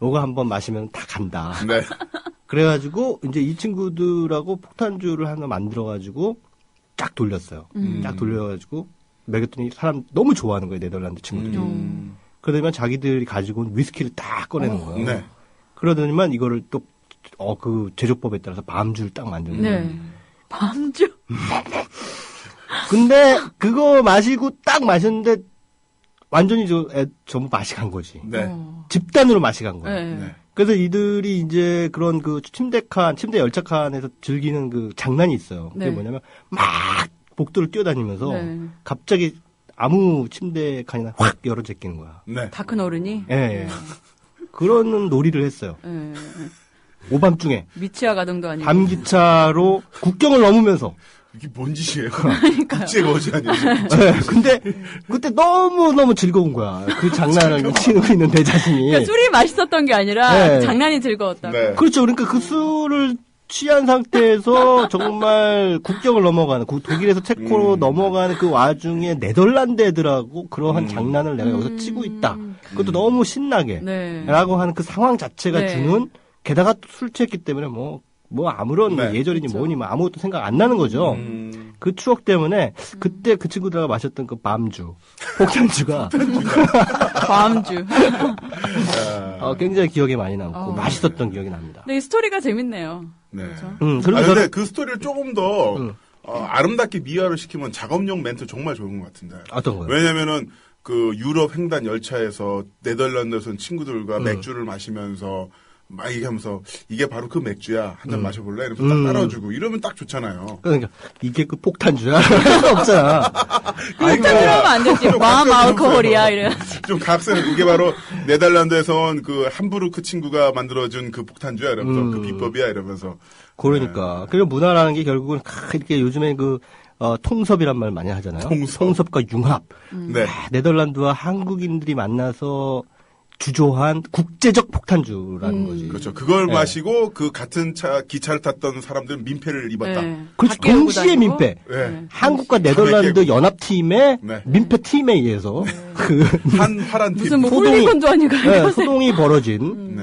Speaker 7: 이거 한번 마시면 다 간다. 그래가지고 이제 이 친구들하고 폭탄주를 하나 만들어가지고 쫙 돌렸어요. 쫙 돌려가지고 먹였더니 사람 너무 좋아하는 거예요 네덜란드 친구들이. 그러더니만 자기들이 가지고 온 위스키를 딱 꺼내는 거예요. 그러더니만 이거를 또, 그 제조법에 따라서 밤주를 딱 만드는 거예요.
Speaker 8: 밤주?
Speaker 7: 근데 그거 마시고 딱 마셨는데 완전히 전부 맛이 간 거지. 집단으로 맛이 간 거예요. 그래서 이들이 이제 그런 그 침대 열차칸에서 즐기는 그 장난이 있어요. 그게 뭐냐면 막 복도를 뛰어다니면서 갑자기 아무 침대 칸이나 확 열어 제끼는 거야.
Speaker 8: 다 큰 어른이?
Speaker 7: 예. 그런 놀이를 했어요. 오밤중에.
Speaker 8: 미치아 가등도 아니고.
Speaker 7: 밤기차로 국경을 넘으면서.
Speaker 1: 이게 뭔 짓이에요? 국제 거지 아니에요?
Speaker 7: 근데 그때 너무 즐거운 거야. 그 장난을 치고 있는 내 자신이.
Speaker 8: 그러니까 술이 맛있었던 게 아니라 장난이 즐거웠다.
Speaker 7: 그렇죠. 그러니까 그 술을 취한 상태에서 정말 국경을 넘어가는 독일에서 체코로 넘어가는 그 와중에 네덜란드 애들하고 그러한 장난을 내가 여기서 치고 있다. 그것도 너무 신나게 라고 하는 그 상황 자체가 주는 게다가 술 취했기 때문에 뭐 뭐 아무런
Speaker 1: 네.
Speaker 7: 예절이니 뭐니 뭐 아무것도 생각 안 나는 거죠. 그 추억 때문에 그때 그 친구들과 마셨던 그 밤주, 폭탄주가
Speaker 8: 밤주
Speaker 7: 굉장히 기억에 많이 남고 맛있었던 기억이 납니다.
Speaker 8: 네, 이 스토리가 재밌네요.
Speaker 1: 네.
Speaker 8: 그렇죠?
Speaker 1: 그 스토리를 조금 더 아름답게 미화를 시키면 작업용 멘트 정말 좋은 것 같은데.
Speaker 7: 어떤 거요?
Speaker 1: 왜냐면은 그 유럽 횡단 열차에서 네덜란드에서 친구들과 맥주를 마시면서 막 얘기하면서 이게 바로 그 맥주야. 한 잔 마셔볼래? 이러면서 딱 따라주고 이러면 딱 좋잖아요.
Speaker 7: 그러니까 이게 그 폭탄주야? 없잖아.
Speaker 8: 그렇다면 그러면 안 되지. 맘 알코올이야 이래.
Speaker 1: 좀 각색. 이게 바로 네덜란드에서 온 그 함부르크 친구가 만들어준 그 폭탄주야. 이러면서 그 비법이야. 이러면서.
Speaker 7: 그러니까. 그리고 문화라는 게 결국은 이렇게 요즘에 통섭이란 말 많이 하잖아요. 통섭과 융합.
Speaker 1: 네.
Speaker 7: 네덜란드와 한국인들이 만나서 주조한 국제적 폭탄주라는 거지.
Speaker 1: 그렇죠. 그걸 마시고 그 같은 기차를 탔던 사람들은 민폐를 입었다.
Speaker 7: 네. 그렇지. 동시에 민폐.
Speaker 1: 네.
Speaker 7: 한국과 네덜란드 연합팀의 민폐팀에 의해서
Speaker 1: 한파란 팀.
Speaker 8: 무슨 뭐 홀리건도 아니고
Speaker 7: 소동이 벌어진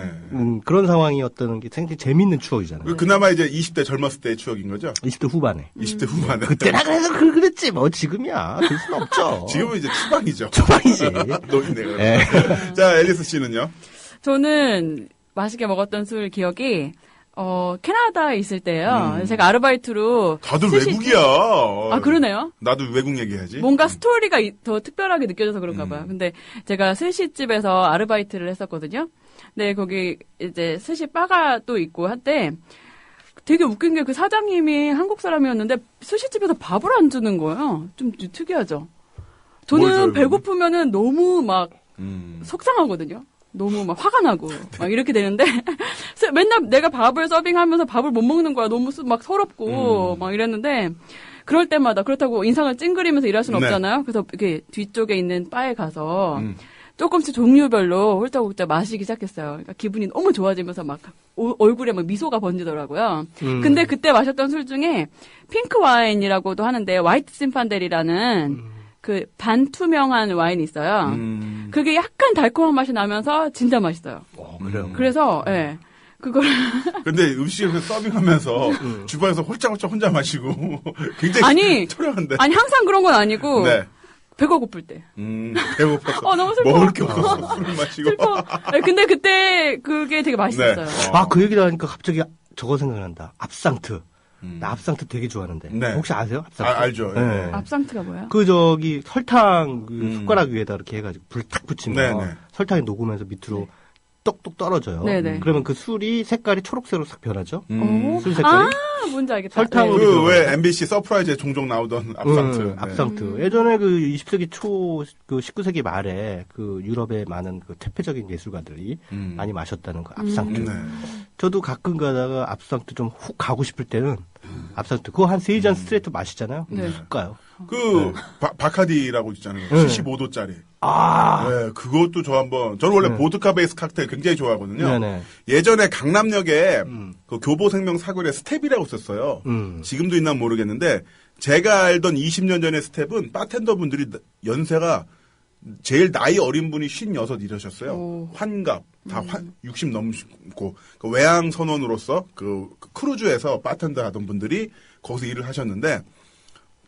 Speaker 7: 그런 상황이었던 게 굉장히 재밌는 추억이잖아요.
Speaker 1: 그나마 이제 20대 젊었을 때의 추억인 거죠?
Speaker 7: 20대 후반에.
Speaker 1: 20대 후반에.
Speaker 7: 그때나 그래서 그랬지. 뭐 지금이야. 그럴 순 없죠.
Speaker 1: 지금은 이제 추방이죠.
Speaker 7: 추방이지.
Speaker 1: 노인네가. 네. 자, 앨리스 씨는요?
Speaker 8: 저는 맛있게 먹었던 술 기억이 캐나다에 있을 때요. 제가 아르바이트로
Speaker 1: 다들 외국이야.
Speaker 8: 아, 그러네요.
Speaker 1: 나도 외국 얘기해야지.
Speaker 8: 뭔가 스토리가 더 특별하게 느껴져서 그런가 봐요. 근데 제가 스시집에서 아르바이트를 했었거든요. 네, 거기 이제 스시 바가 또 있고 한때 되게 웃긴 게 그 사장님이 한국 사람이었는데 스시집에서 밥을 안 주는 거예요. 좀 특이하죠. 저는 배고프면은 너무 막 속상하거든요. 너무 막 화가 나고 막 이렇게 되는데 맨날 내가 밥을 서빙하면서 밥을 못 먹는 거야. 너무 막 서럽고 막 이랬는데 그럴 때마다 그렇다고 인상을 찡그리면서 일할 수는 없잖아요. 그래서 이렇게 뒤쪽에 있는 바에 가서 조금씩 종류별로 홀짝홀짝 마시기 시작했어요. 그러니까 기분이 너무 좋아지면서 막 얼굴에 막 미소가 번지더라고요. 근데 그때 마셨던 술 중에 핑크 와인이라고도 하는데 화이트 심판델이라는 그 반투명한 와인이 있어요. 그게 약간 달콤한 맛이 나면서 진짜 맛있어요.
Speaker 7: 그래요.
Speaker 8: 그래서 예. 그걸
Speaker 1: 근데 음식을 서빙하면서 주방에서 홀짝홀짝 혼자 마시고 굉장히 초라한데.
Speaker 8: 아니 항상 그런 건 아니고
Speaker 1: 네.
Speaker 8: 배가 고플 때.
Speaker 1: 배고파서.
Speaker 8: 너무 슬퍼.
Speaker 1: 먹을 게 없어서 술을 마시고.
Speaker 8: 슬퍼. 근데 그때 그게 되게 맛있었어요.
Speaker 1: 네.
Speaker 7: 그 얘기를 하니까 갑자기 저거 생각난다. 압상트. 나 압상트 되게 좋아하는데.
Speaker 1: 네.
Speaker 7: 혹시 아세요? 압상트?
Speaker 1: 알죠.
Speaker 7: 네.
Speaker 8: 압상트가 뭐야?
Speaker 7: 설탕 숟가락 위에다 이렇게 해가지고 불 탁 붙이면 설탕이 녹으면서 밑으로 똑똑 떨어져요.
Speaker 8: 네네.
Speaker 7: 그러면 그 술이 색깔이 초록색으로 싹 변하죠. 술 색깔이.
Speaker 8: 뭔지 알겠다.
Speaker 1: 설탕 왜 MBC 서프라이즈에 종종 나오던 압상트.
Speaker 7: 압상트. 예전에 그 20세기 초, 그 19세기 말에 그 유럽의 많은 그 태폐적인 예술가들이 많이 마셨다는 그 압상트. 저도 가끔 가다가 압상트 좀 훅 가고 싶을 때는 압상트. 그거 한 3잔 스트레이트 마시잖아요. 훅 가요.
Speaker 1: 바카디라고 있잖아요. 75도짜리. 네, 그것도 저는 원래 보드카 베이스 칵테일 굉장히 좋아하거든요.
Speaker 7: 네네.
Speaker 1: 예전에 강남역에 그 교보생명 사거리에 스텝이라고 있었어요. 지금도 있나 모르겠는데 제가 알던 20년 전의 스텝은 바텐더 분들이 연세가 제일 나이 어린 분이 56 이러셨어요. 환갑. 다 60 넘고 그 외항 선원으로서 그 크루즈에서 바텐더 하던 분들이 거기서 일을 하셨는데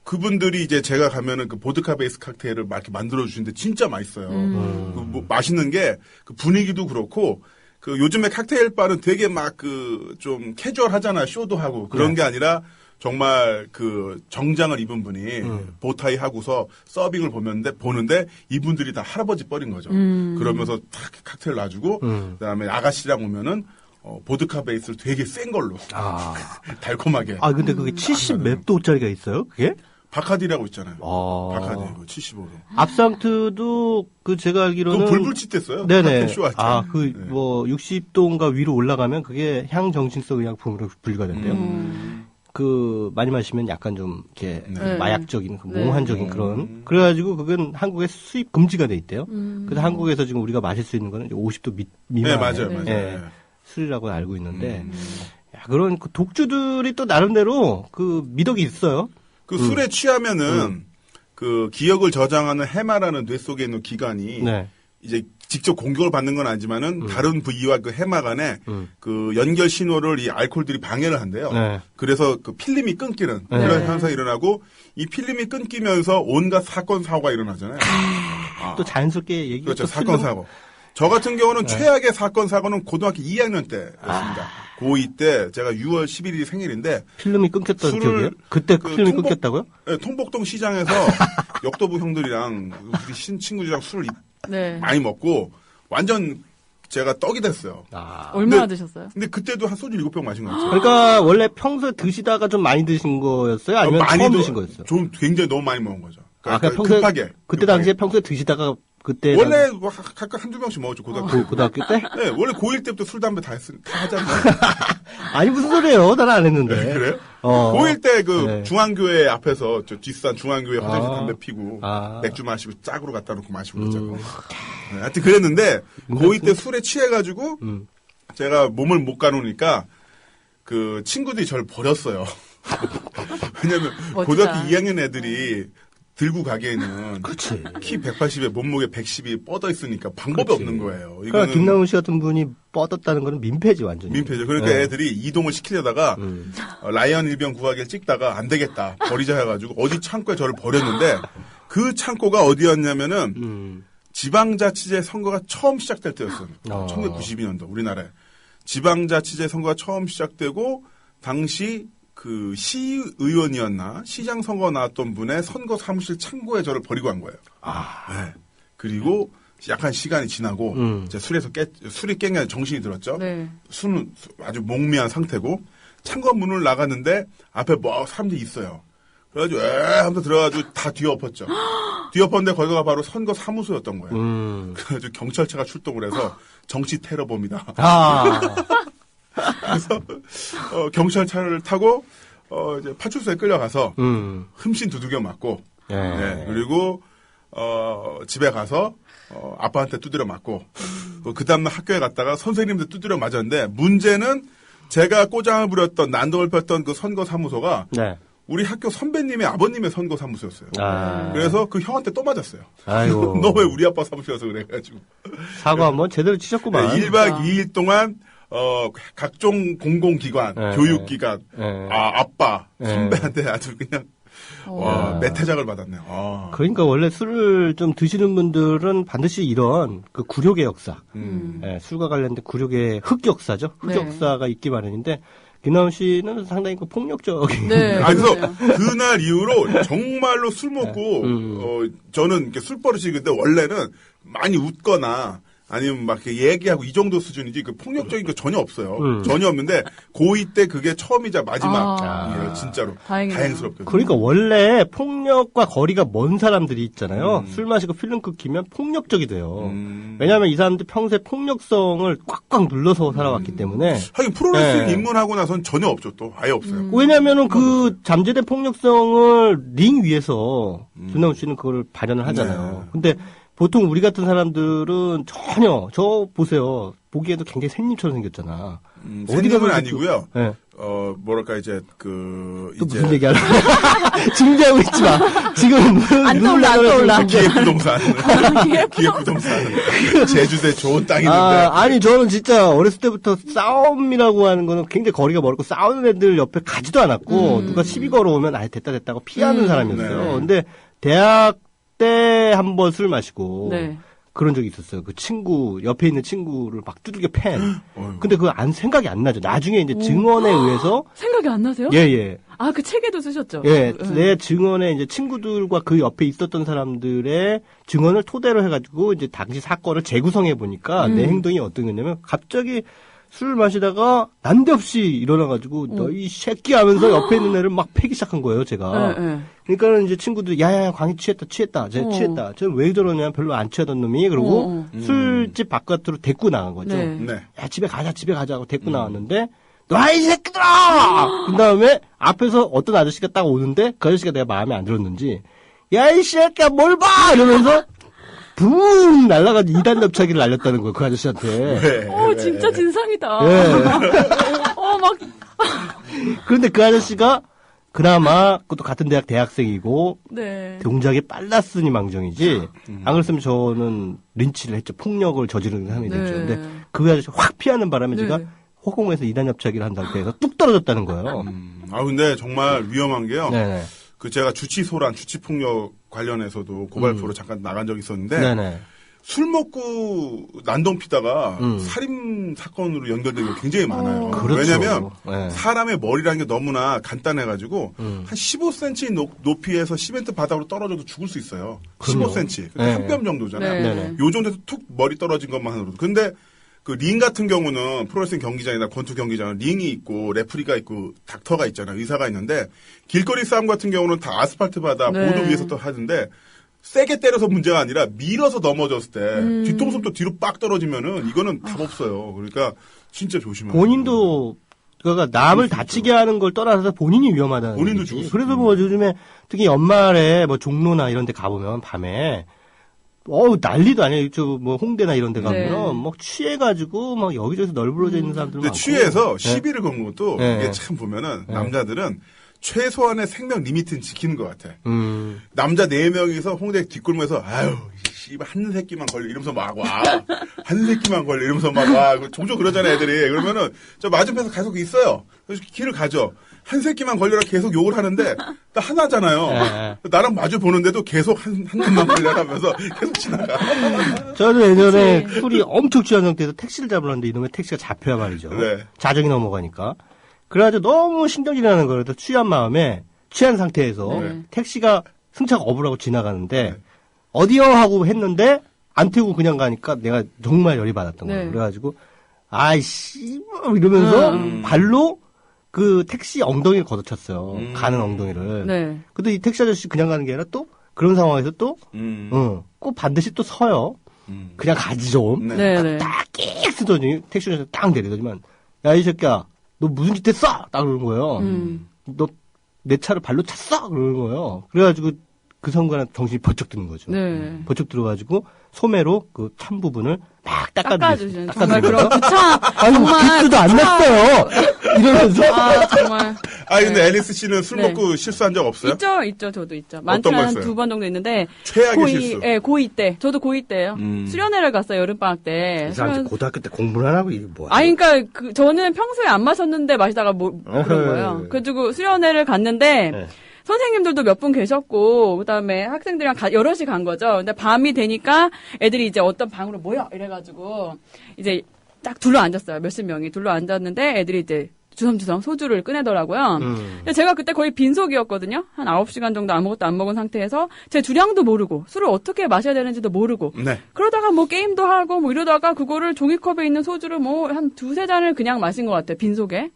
Speaker 1: 그분들이 이제 제가 가면은 그 보드카 베이스 칵테일을 막 이렇게 만들어 주시는데 진짜 맛있어요. 뭐 맛있는 게 그 분위기도 그렇고 그 요즘에 칵테일 바는 되게 막 그 좀 캐주얼하잖아요. 쇼도 하고 그런 게 아니라 정말 그 정장을 입은 분이 보타이 하고서 서빙을 보는데 이분들이 다 할아버지 뻘인 거죠. 그러면서 탁 칵테일 놔주고 그다음에 아가씨랑 오면은 보드카 베이스를 되게 센 걸로 달콤하게.
Speaker 7: 근데 그게 70 몇 도짜리가 있어요? 그게?
Speaker 1: 바카디라고 있잖아요. 바카디 75도.
Speaker 7: 압상트도 그 제가 알기로는
Speaker 1: 불붙이 뗐어요.
Speaker 7: 네네. 뭐 60도인가 위로 올라가면 그게 향정신성 의약품으로 분류가 된대요. 그 많이 마시면 약간 좀 이렇게 마약적인 몽환적인 그런 그래가지고 그건 한국에 수입 금지가 돼 있대요. 그래서 한국에서 지금 우리가 마실 수 있는 거는 50도 미만.
Speaker 1: 네, 맞아요.
Speaker 7: 술이라고 알고 있는데 그런 그 독주들이 또 나름대로 그 미덕이 있어요.
Speaker 1: 그 술에 취하면은 그 기억을 저장하는 해마라는 뇌 속에 있는 기관이 이제 직접 공격을 받는 건 아니지만은 다른 부위와 그 해마 간에 그 연결 신호를 이 알코올들이 방해를 한대요. 네. 그래서 그 필름이 끊기는 그런 현상이 일어나고 이 필름이 끊기면서 온갖 사건 사고가 일어나잖아요.
Speaker 7: 또 자연스럽게 얘기가
Speaker 1: 그렇죠. 사건 사고. 저 같은 경우는 최악의 사건 사고는 고등학교 2학년 때였습니다. 고2 때 제가 6월 11일이 생일인데
Speaker 7: 필름이 끊겼던 기억이에요? 그때 필름이 끊겼다고요?
Speaker 1: 네, 통복동 시장에서 역도부 형들이랑 우리 친구들이랑 술을 많이 먹고 완전 제가 떡이 됐어요.
Speaker 8: 얼마나 드셨어요?
Speaker 1: 근데 그때도 한 소주 7병 마신 거 같아요.
Speaker 7: 그러니까 원래 평소에 드시다가 좀 많이 드신 거였어요? 아니면
Speaker 1: 많이
Speaker 7: 처음 드신 거였어요?
Speaker 1: 좀 굉장히 너무 많이 먹은 거죠.
Speaker 7: 그러니까 평소에,
Speaker 1: 급하게.
Speaker 7: 그때 당시에 평소에 드시다가 그때
Speaker 1: 원래 뭐 각각 한두 병씩 먹었죠.
Speaker 7: 고등학교 때?
Speaker 1: 네, 원래 고1 때부터 술 담배 다 하잖아요.
Speaker 7: 아니 무슨 소리예요? 나는 안 했는데.
Speaker 1: 네, 그래요? 고1 때 그 중앙교회 앞에서 저 뒷산 중앙교회 화장실 담배 피고 맥주 마시고 짝으로 갖다 놓고 마시고 그랬잖아요. 네, 하여튼 그랬는데 고2 때 술에 취해가지고 제가 몸을 못 가누니까 그 친구들이 저를 버렸어요. 왜냐면 고등학교 2학년 애들이 들고 가기에는
Speaker 7: 그치.
Speaker 1: 키 180에 몸무게 110이 뻗어 있으니까 방법이
Speaker 7: 그치.
Speaker 1: 없는 거예요.
Speaker 7: 그러니까 김남훈 씨 같은 분이 뻗었다는 거는 민폐지 완전히.
Speaker 1: 민폐죠. 그러니까 애들이 이동을 시키려다가 라이언 일병 구하기를 찍다가 안 되겠다 버리자 해가지고 어디 창고에 저를 버렸는데 그 창고가 어디였냐면은 지방자치제 선거가 처음 시작될 때였어요. 1992년도 우리나라에 지방자치제 선거가 처음 시작되고 당시 그 시의원이었나 시장 선거 나왔던 분의 선거 사무실 창고에 저를 버리고 간 거예요. 네. 그리고 약간 시간이 지나고 이제 술이 깬 정신이 들었죠. 네. 술은 아주 몽미한 상태고 창고 문을 나갔는데 앞에 뭐 사람들이 있어요. 그래가지고 하면서 들어가지고 다 뒤엎었죠. 뒤엎었는데 거기가 바로 선거 사무소였던 거예요. 그래가지고 경찰차가 출동을 해서 정치 테러범이다. 그래서 경찰차를 타고 이제 파출소에 끌려가서 흠씬 두들겨 맞고 네, 그리고 집에 가서 아빠한테 두드려 맞고 그 다음날 학교에 갔다가 선생님한테 두드려 맞았는데 문제는 제가 꼬장을 부렸던 난동을 폈던 그 선거 사무소가 우리 학교 선배님의 아버님의 선거 사무소였어요. 그래서 그 형한테 또 맞았어요. 너 왜 우리 아빠 사무소에 가서 그래가지고
Speaker 7: 사과 한번 제대로 치셨구만.
Speaker 1: 네, 1박 2일 동안 각종 공공기관, 교육기관, 아빠, 선배한테 아주 그냥, 매태작을 받았네요.
Speaker 7: 그러니까 원래 술을 좀 드시는 분들은 반드시 이런 그 굴욕의 역사, 술과 관련된 굴욕의 흑역사죠. 흑역사가 있기 마련인데, 김나훈 씨는 상당히 그 폭력적인.
Speaker 1: 네. 그래서 그날 이후로 정말로 술 먹고, 저는 이렇게 술버릇이 근데 원래는 많이 웃거나, 아니면 막 이렇게 얘기하고 이 정도 수준이지 그 폭력적인 거 전혀 없어요. 전혀 없는데 고2 때 그게 처음이자 마지막이에요. 진짜로. 다행스럽게.
Speaker 7: 그러니까 원래 폭력과 거리가 먼 사람들이 있잖아요. 술 마시고 필름 끊기면 폭력적이 돼요. 왜냐하면 이 사람들 평소에 폭력성을 꽉꽉 눌러서 살아왔기 때문에.
Speaker 1: 하긴 프로레슬링 입문하고 나서는 전혀 없죠. 또 아예 없어요.
Speaker 7: 왜냐하면은 그 잠재된 폭력성을 링 위에서 김나훈 씨는 그걸 발현을 하잖아요. 근데 보통 우리 같은 사람들은 전혀 저 보세요. 보기에도 굉장히 샌님처럼 생겼잖아.
Speaker 1: 샌님은 아니고요.
Speaker 7: 네.
Speaker 1: 뭐랄까 이제 또 이제
Speaker 7: 무슨 얘기하려? 진지하고 있지 마. 지금
Speaker 8: 안 떠올라.
Speaker 1: 기획부동산. 제주도에 좋은 땅이 있는데.
Speaker 7: 아니 저는 진짜 어렸을 때부터 싸움이라고 하는 거는 굉장히 거리가 멀고 싸우는 애들 옆에 가지도 않았고 누가 시비 걸어오면 됐다고 피하는 사람이었어요. 근데 대학 때 한 번 술 마시고 그런 적이 있었어요. 그 친구 옆에 있는 친구를 막 두들겨 팬. 근데 그거 생각이 안 나죠. 나중에 이제 증언에 의해서
Speaker 8: 생각이 안 나세요?
Speaker 7: 예.
Speaker 8: 그 책에도 쓰셨죠.
Speaker 7: 예, 내 증언에 이제 친구들과 그 옆에 있었던 사람들의 증언을 토대로 해가지고 이제 당시 사건을 재구성해 보니까 내 행동이 어떤 거냐면 갑자기 술 마시다가 난데없이 일어나가지고 너 이 새끼 하면서 옆에 있는 애를 막 패기 시작한 거예요, 제가. 그러니까는 이제 친구들이 야야야 광희 취했다. 쟤 취했다. 쟤 왜 저러냐 별로 안 취하던 놈이 그러고 술집 바깥으로 데리고 나간 거죠. 야 집에 가자 하고 데리고 나왔는데 너 이 새끼들아! 그 다음에 앞에서 어떤 아저씨가 딱 오는데 그 아저씨가 내가 마음에 안 들었는지 야 이 새끼야 뭘 봐! 이러면서 붕 날아가지고 2단 엽차기를 날렸다는 거예요, 그 아저씨한테.
Speaker 8: 진짜 진상이다.
Speaker 7: 그런데 그 아저씨가 그나마 그것도 같은 대학 대학생이고
Speaker 8: 네.
Speaker 7: 동작이 빨랐으니 망정이지. 안 그랬으면 저는 린치를 했죠. 폭력을 저지르는 사람이 됐죠.
Speaker 8: 네.
Speaker 7: 근데 그 아저씨 확 피하는 바람에
Speaker 8: 네.
Speaker 7: 제가 허공에서 2단 협착을 한 상태에서 뚝 떨어졌다는 거예요.
Speaker 1: 근데 정말 위험한 게요.
Speaker 7: 네네.
Speaker 1: 그 제가 주치소란 주치폭력 관련해서도 고발표로 잠깐 나간 적이 있었는데
Speaker 7: 네네.
Speaker 1: 술 먹고 난동 피다가 살인 사건으로 연결된 게 굉장히 많아요.
Speaker 7: 그렇죠.
Speaker 1: 왜냐하면
Speaker 7: 네.
Speaker 1: 사람의 머리라는 게 너무나 간단해가지고 한 15cm 높이에서 시멘트 바닥으로 떨어져도 죽을 수 있어요.
Speaker 7: 그럼요.
Speaker 1: 15cm.
Speaker 7: 네.
Speaker 1: 한 뼘 정도잖아요.
Speaker 7: 네.
Speaker 1: 요 정도에서 툭 머리 떨어진 것만으로도. 근데 그 링 같은 경우는 프로레슬링 경기장이나 권투 경기장은 링이 있고 레프리가 있고 닥터가 있잖아요. 의사가 있는데 길거리 싸움 같은 경우는 다 아스팔트 바닥
Speaker 8: 네.
Speaker 1: 보도 위에서 또 하는데 세게 때려서 문제가 아니라 밀어서 넘어졌을 때 뒤통수도 뒤로 빡 떨어지면은 이거는 답 없어요. 그러니까 진짜 조심하세요.
Speaker 7: 본인도 그러니까 남을 다치게 하는 걸 떠나서 본인이 위험하다는
Speaker 1: 본인도
Speaker 7: 얘기지.
Speaker 1: 죽었어요.
Speaker 7: 그래서 뭐 요즘에 특히 연말에 뭐 종로나 이런 데 가보면 밤에 난리도 아니에요. 이쪽 뭐 홍대나 이런 데 가면
Speaker 8: 네.
Speaker 7: 막 취해가지고 막 여기저기서 널브러져 있는 사람들
Speaker 1: 근데
Speaker 7: 많고.
Speaker 1: 취해서
Speaker 7: 네.
Speaker 1: 시비를 건 것도
Speaker 7: 네.
Speaker 1: 이게 참 보면은 남자들은 최소한의 생명 리미트는 지키는 것 같아. 남자 4명이서 홍대 뒷골목에서 아유 씨발 한 새끼만 걸려 이러면서 막 와. 한 새끼만 걸려 이러면서 막 와. 종종 그러잖아 애들이. 그러면은 저 맞은편에서 계속 있어요. 그래서 길을 가죠. 한 새끼만 걸려라 계속 욕을 하는데 나 하나잖아요.
Speaker 7: 네.
Speaker 1: 나랑 마주 보는데도 계속 한 놈만 걸려라 하면서 계속 지나가.
Speaker 7: 저도 예전에 술이 엄청 취한 상태에서 택시를 잡으려는데 이놈의 택시가 잡혀야 말이죠.
Speaker 1: 네.
Speaker 7: 자정이 넘어가니까. 그래가지고 너무 신경질이 나는 거예요. 그래서 취한 상태에서
Speaker 8: 네.
Speaker 7: 택시가 승차가 업으라고 지나가는데 어디요? 하고 했는데 안 태우고 그냥 가니까 내가 정말 열이 받았던 거예요.
Speaker 8: 네.
Speaker 7: 그래가지고 아이씨 이러면서 발로 그 택시 엉덩이를 걷어찼어요. 가는 엉덩이를.
Speaker 8: 네.
Speaker 7: 근데 이 택시 아저씨 그냥 가는 게 아니라 또 그런 상황에서 또 꼭 반드시 또 서요. 그냥 가지 좀.
Speaker 8: 네.
Speaker 7: 딱 끽 쓰더니 택시 아저씨 딱 내리더니만 야 이 새끼야 너 무슨 짓 했어? 딱 그러는 거예요. 너 내 차를 발로 찼어? 그러는 거예요. 그래가지고 그 순간에 정신이 번쩍 드는 거죠.
Speaker 8: 네.
Speaker 7: 번쩍 들어가지고 소매로 그 찬 부분을 막
Speaker 8: 닦아주시는 정말 그런
Speaker 7: 아니 기스도 안 났어요. 이러면서
Speaker 8: 정말.
Speaker 1: 근데 앨리스 씨는 술
Speaker 8: 네.
Speaker 1: 먹고 실수한 적 없어요?
Speaker 8: 있죠. 저도 있죠.
Speaker 1: 어떤
Speaker 8: 많지는
Speaker 1: 거
Speaker 8: 한
Speaker 1: 있어요?
Speaker 8: 2번 정도 있는데.
Speaker 1: 최악의 실수.
Speaker 8: 고2 때. 저도 고2 때예요. 수련회를 갔어요, 여름방학 때.
Speaker 7: 이 사람 고등학교 때 공부를 안 하고 이게 뭐야?
Speaker 8: 그러니까 저는 평소에 안 마셨는데 마시다가 그런 거예요. 그래가지고 수련회를 갔는데.
Speaker 7: 네.
Speaker 8: 선생님들도 몇 분 계셨고, 그 다음에 학생들이랑 여럿이 간 거죠. 근데 밤이 되니까 애들이 이제 어떤 방으로 모여! 이래가지고, 이제 딱 둘러 앉았어요. 몇십 명이 둘러 앉았는데 애들이 이제 주섬주섬 소주를 꺼내더라고요. 근데 제가 그때 거의 빈속이었거든요. 한 9시간 정도 아무것도 안 먹은 상태에서 제 주량도 모르고, 술을 어떻게 마셔야 되는지도 모르고,
Speaker 1: 네.
Speaker 8: 그러다가 뭐 게임도 하고 뭐 이러다가 그거를 종이컵에 있는 소주를 뭐 한 2-3잔을 그냥 마신 것 같아요. 빈속에.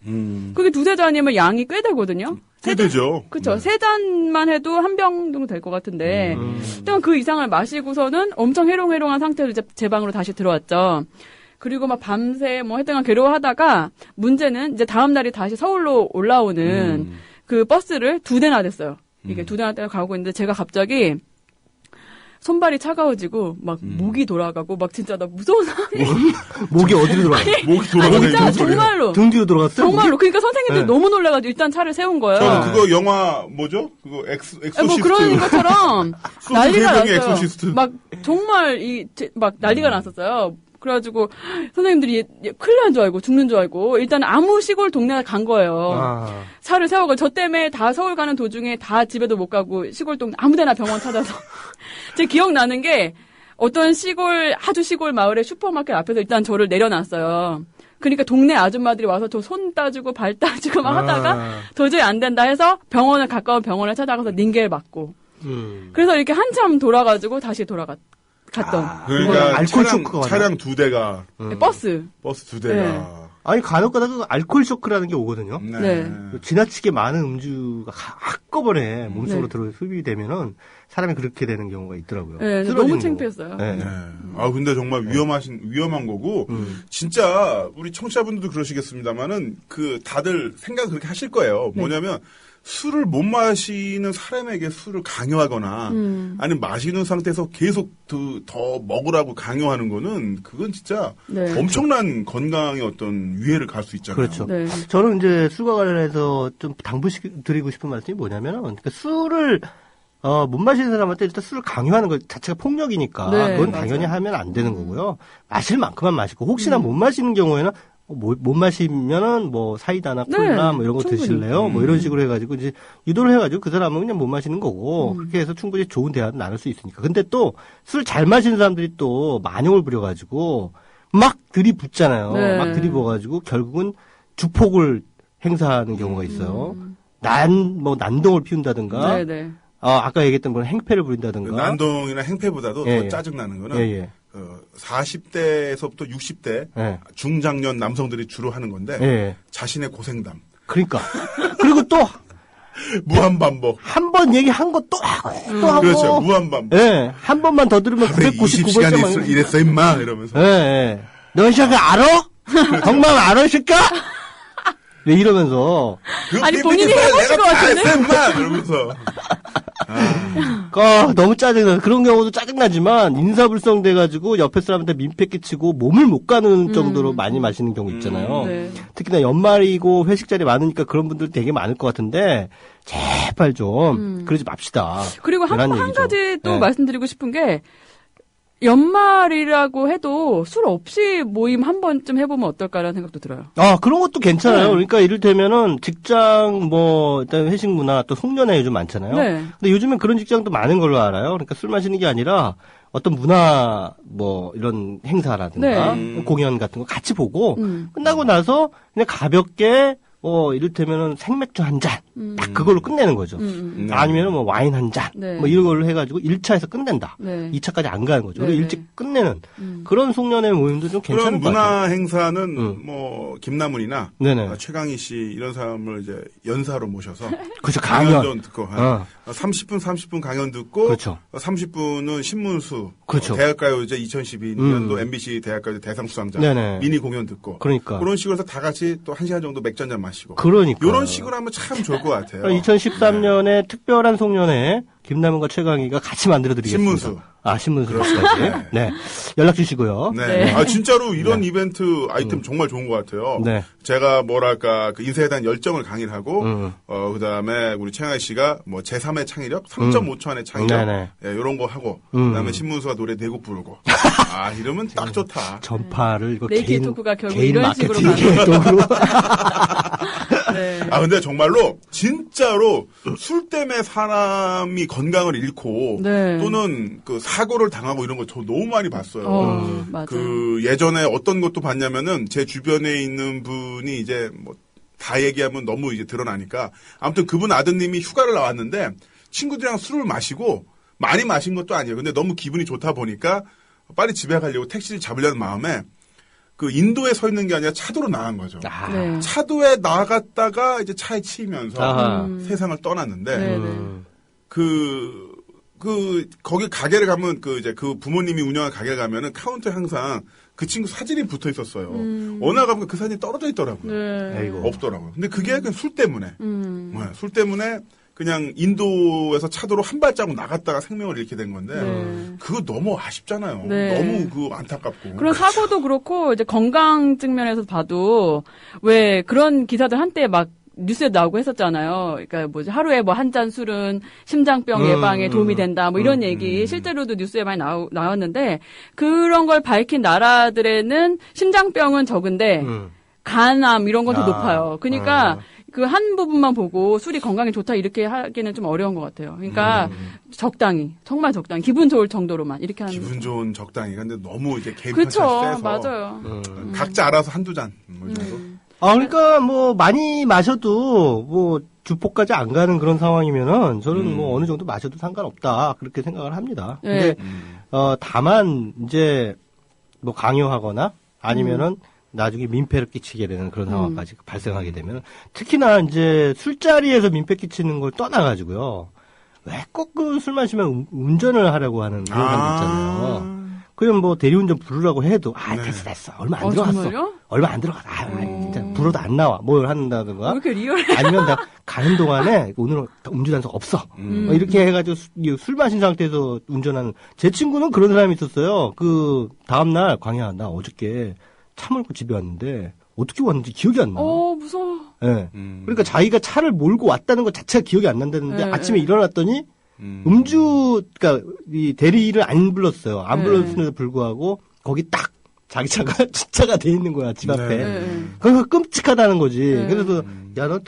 Speaker 8: 그게 2-3잔이면 양이 꽤 되거든요.
Speaker 1: 꽤 되죠.
Speaker 8: 그쵸. 3잔만 해도 한 병 정도 될 것 같은데, 일단 그 이상을 마시고서는 엄청 해롱해롱한 상태로 이제 제 방으로 다시 들어왔죠. 그리고 막 밤새 뭐 하여튼간 괴로워하다가, 문제는 이제 다음날이 다시 서울로 올라오는 그 버스를 2대나 됐어요. 이게 2대나 가고 있는데 제가 갑자기 손발이 차가워지고 막 목이 돌아가고 막 진짜 나 무서운 상황이
Speaker 7: 목이 어디로 돌아가?
Speaker 1: 목이 돌아가는
Speaker 8: 정말로
Speaker 7: 등 뒤로 들어갔어요?
Speaker 8: 정말로. 그러니까 선생님들이
Speaker 7: 네.
Speaker 8: 너무 놀라가지고 일단 차를 세운 거예요.
Speaker 1: 저는 그거 영화 뭐죠? 그거 엑소시스트.
Speaker 8: 뭐 그런 것처럼 난리가
Speaker 1: 세상의
Speaker 8: 났어요.
Speaker 1: 엑소시스트.
Speaker 8: 막 정말 막 난리가 났었어요. 그래가지고 선생님들이 큰일 난 줄 알고 죽는 줄 알고 일단 아무 시골 동네에 간 거예요. 차를 세워가 저 때문에 다 서울 가는 도중에 다 집에도 못 가고 시골 동네 아무데나 병원 찾아서 제 기억나는 게 어떤 아주 시골 마을의 슈퍼마켓 앞에서 일단 저를 내려놨어요. 그러니까 동네 아줌마들이 와서 저 손 따주고 발 따주고 막 하다가 도저히 안 된다 해서 가까운 병원을 찾아가서 닌겔 맞고 그래서 이렇게 한참 돌아가지고 다시 갔던.
Speaker 1: 그러니까
Speaker 7: 알코올 쇼크가
Speaker 1: 차량 2대가
Speaker 8: 버스
Speaker 1: 2대가.
Speaker 8: 네.
Speaker 7: 아니 간혹가다 그 알코올 쇼크라는 게 오거든요.
Speaker 8: 네.
Speaker 7: 지나치게 많은 음주가 한꺼번에 몸속으로
Speaker 8: 네.
Speaker 7: 들어 흡입되면은 사람이 그렇게 되는 경우가 있더라고요.
Speaker 8: 네,
Speaker 7: 쓰러지는
Speaker 8: 너무
Speaker 7: 거.
Speaker 8: 창피했어요.
Speaker 7: 네.
Speaker 1: 네. 근데 정말 위험한 거고, 진짜, 우리 청취자분들도 그러시겠습니다만은, 다들 생각 그렇게 하실 거예요. 뭐냐면, 술을 못 마시는 사람에게 술을 강요하거나 아니면 마시는 상태에서 계속 더 먹으라고 강요하는 거는 그건 진짜
Speaker 8: 네.
Speaker 1: 엄청난 건강의 어떤 위해를 갈 수 있잖아요.
Speaker 7: 그렇죠.
Speaker 8: 네.
Speaker 7: 저는 이제 술과 관련해서 좀 당부드리고 싶은 말씀이 뭐냐면은 그러니까 술을 못 마시는 사람한테 일단 술을 강요하는 것 자체가 폭력이니까
Speaker 8: 네,
Speaker 7: 그건 당연히
Speaker 8: 맞아요.
Speaker 7: 하면 안 되는 거고요. 마실 만큼만 마시고 혹시나 못 마시는 경우에는 못 마시면은 뭐 사이다나 콜라
Speaker 8: 네,
Speaker 7: 뭐 이런 거
Speaker 8: 충분히.
Speaker 7: 드실래요? 뭐 이런 식으로 해가지고 이제 유도를 해가지고 그 사람은 그냥 못 마시는 거고 그렇게 해서 충분히 좋은 대화를 나눌 수 있으니까. 근데 또 술 잘 마시는 사람들이 또 만용을 부려가지고 막 들이붓잖아요.
Speaker 8: 네.
Speaker 7: 막 들이부어가지고 결국은 주폭을 행사하는 경우가 있어요. 난동을 피운다든가.
Speaker 8: 네네.
Speaker 7: 아까 얘기했던 그런 행패를 부린다든가.
Speaker 1: 난동이나 행패보다도
Speaker 7: 예,
Speaker 1: 더
Speaker 7: 예.
Speaker 1: 짜증나는 거는
Speaker 7: 예.
Speaker 1: 40대에서부터 60대
Speaker 7: 예.
Speaker 1: 중장년 남성들이 주로 하는 건데
Speaker 7: 예.
Speaker 1: 자신의 고생담.
Speaker 7: 그러니까. 그리고 또
Speaker 1: 무한반복.
Speaker 7: 한 번 얘기한 거 또 하고 또 하고.
Speaker 1: 그렇죠. 무한반복.
Speaker 7: 예. 한 번만 더 들으면 999번째
Speaker 1: 이랬어 임마 이러면서.
Speaker 7: 예. 너 이거 알아? 정말 알아 이 새끼야? 네, 이러면서.
Speaker 8: 아니 본인이 해보신 것 같은데.
Speaker 1: 임마 이러면서.
Speaker 7: 너무 짜증나. 그런 경우도 짜증나지만 인사불성 돼가지고 옆에 사람한테 민폐 끼치고 몸을 못 가는 정도로 많이 마시는 경우 있잖아요.
Speaker 8: 네.
Speaker 7: 특히나 연말이고 회식 자리 많으니까 그런 분들 되게 많을 것 같은데 제발 좀 그러지 맙시다.
Speaker 8: 그리고 한
Speaker 7: 얘기죠.
Speaker 8: 가지 또
Speaker 7: 네.
Speaker 8: 말씀드리고 싶은 게 연말이라고 해도 술 없이 모임 한 번쯤 해보면 어떨까라는 생각도 들어요.
Speaker 7: 그런 것도 괜찮아요.
Speaker 8: 네.
Speaker 7: 그러니까 이를테면은 직장 일단 회식 문화 또 송년회 요즘 많잖아요.
Speaker 8: 네.
Speaker 7: 근데 요즘엔 그런 직장도 많은 걸로 알아요. 그러니까 술 마시는 게 아니라 어떤 문화 이런 행사라든가 공연 같은 거 같이 보고 끝나고 나서 그냥 가볍게 이를테면은 생맥주 한 잔, 딱 그걸로 끝내는 거죠. 아니면은 뭐 와인 한 잔,
Speaker 8: 네.
Speaker 7: 뭐 이런 걸로 해가지고 1차에서 끝낸다.
Speaker 8: 네.
Speaker 7: 2차까지 안 가는 거죠.
Speaker 8: 네,
Speaker 7: 그리고
Speaker 8: 네.
Speaker 7: 일찍 끝내는 그런 송년회 모임도 좀 괜찮은
Speaker 1: 그런
Speaker 7: 것 같아요.
Speaker 1: 문화 행사는 뭐 김남훈이나
Speaker 7: 네네.
Speaker 1: 최강희 씨 이런 사람을 이제 연사로 모셔서
Speaker 7: 그렇죠.
Speaker 1: 강연
Speaker 7: 강연.
Speaker 1: 듣고 30분 강연 듣고
Speaker 7: 그렇죠.
Speaker 1: 30분은 신문수
Speaker 7: 그렇죠.
Speaker 1: 대학가요제 2012년도 MBC 대학가요제 대상 수상자
Speaker 7: 네네.
Speaker 1: 미니 공연 듣고
Speaker 7: 그러니까.
Speaker 1: 그런 식으로 해서 다 같이 또 1시간 정도 맥주 한 잔 마시고
Speaker 7: 그러니까.
Speaker 1: 이런 식으로 하면 참 좋을 것 같아요.
Speaker 7: 2013년에 특별한 송년회 김남훈과 최강희가 같이 만들어드리겠습니다.
Speaker 1: 신문수.
Speaker 7: 신문수까지. 네. 연락 주시고요.
Speaker 1: 네. 진짜로 이런 이벤트 아이템 정말 좋은 것 같아요.
Speaker 7: 네.
Speaker 1: 제가 그 인생에 대한 열정을 강의를 하고, 그 다음에 우리 최강희 씨가 뭐 제3의 창의력, 3.5초 안의 창의력, 이런 거 하고, 그 다음에 신문수가 노래 4곡 부르고. 이러면 딱 좋다.
Speaker 7: 전파를 이거
Speaker 8: 네이키 토크가 결국
Speaker 7: 개인
Speaker 8: 이런 식으로
Speaker 7: 마케팅의 도구로.
Speaker 8: 네.
Speaker 1: 근데 정말로, 진짜로 술 때문에 사람이 건강을 잃고,
Speaker 8: 네.
Speaker 1: 또는 그 사고를 당하고 이런 거 저 너무 많이 봤어요.
Speaker 8: 맞아요.
Speaker 1: 예전에 어떤 것도 봤냐면은 제 주변에 있는 분이 이제 뭐 다 얘기하면 너무 이제 드러나니까 아무튼 그분 아드님이 휴가를 나왔는데 친구들이랑 술을 마시고 많이 마신 것도 아니에요. 근데 너무 기분이 좋다 보니까 빨리 집에 가려고 택시를 잡으려는 마음에 그 인도에 서 있는 게 아니라 차도로 나간 거죠.
Speaker 8: 네.
Speaker 1: 차도에 나갔다가 이제 차에 치이면서 세상을 떠났는데 거기 가게를 가면 그 부모님이 운영한 가게를 가면은 카운터에 항상 그 친구 사진이 붙어 있었어요. 어느 날 가보니까 그 사진이 떨어져 있더라고요.
Speaker 8: 네.
Speaker 1: 없더라고요. 근데 그게 그냥 술 때문에. 술 때문에 그냥 인도에서 차도로 한 발자국 나갔다가 생명을 잃게 된 건데 그거 너무 아쉽잖아요.
Speaker 8: 네.
Speaker 1: 너무 그 안타깝고.
Speaker 8: 그런 사고도 그렇고 이제 건강 측면에서 봐도 왜 그런 기사들 한때 막 뉴스에 나오고 했었잖아요. 그러니까 하루에 뭐 한 잔 술은 심장병 예방에 도움이 된다. 뭐 이런 얘기 실제로도 뉴스에 많이 나왔는데 그런 걸 밝힌 나라들에는 심장병은 적은데 간암 이런 건 더 높아요. 그러니까 그 한 부분만 보고 술이 건강에 좋다 이렇게 하기는 좀 어려운 것 같아요. 그러니까 적당히, 정말 적당히, 기분 좋을 정도로만 이렇게 하는.
Speaker 1: 기분 좋은 적당히. 근데 너무 이제 개인
Speaker 8: 그쵸,
Speaker 1: 편차가 세서.
Speaker 8: 맞아요.
Speaker 1: 각자 알아서 한두 잔. 뭐 이 정도.
Speaker 7: 그러니까 뭐 많이 마셔도 뭐 주포까지 안 가는 그런 상황이면은 저는 뭐 어느 정도 마셔도 상관없다 그렇게 생각을 합니다. 근데 다만 이제 뭐 강요하거나 아니면은 나중에 민폐를 끼치게 되는 그런 상황까지 발생하게 되면 특히나 이제 술자리에서 민폐 끼치는 걸 떠나가지고요. 왜 꼭 그 술 마시면 운전을 하려고 하는 그런 사람들 있잖아요. 그냥 뭐 대리운전 부르라고 해도 됐어 얼마 안 들어갔어.
Speaker 8: 정말요?
Speaker 7: 얼마 안 들어갔어. 진짜 불어도 안 나와. 뭘 한다든가.
Speaker 8: 왜 이렇게 리얼해?
Speaker 7: 아니면 나 가는 동안에 오늘 음주 단속 없어. 이렇게 해가지고 술 마신 상태에서 운전하는. 제 친구는 그런 사람이 있었어요. 그 다음날 광야 나 어저께 차 몰고 집에 왔는데 어떻게 왔는지 기억이 안 나.
Speaker 8: 무서워.
Speaker 7: 네. 그러니까 자기가 차를 몰고 왔다는 것 자체가 기억이 안 난다는데 아침에 일어났더니 그러니까 이 대리를 안 불렀어요. 안 불렀음에도 불구하고 거기 딱 자기 차가 주차가 돼 있는 거야 집 앞에. 그래서 끔찍하다는 거지. 그래서 야 너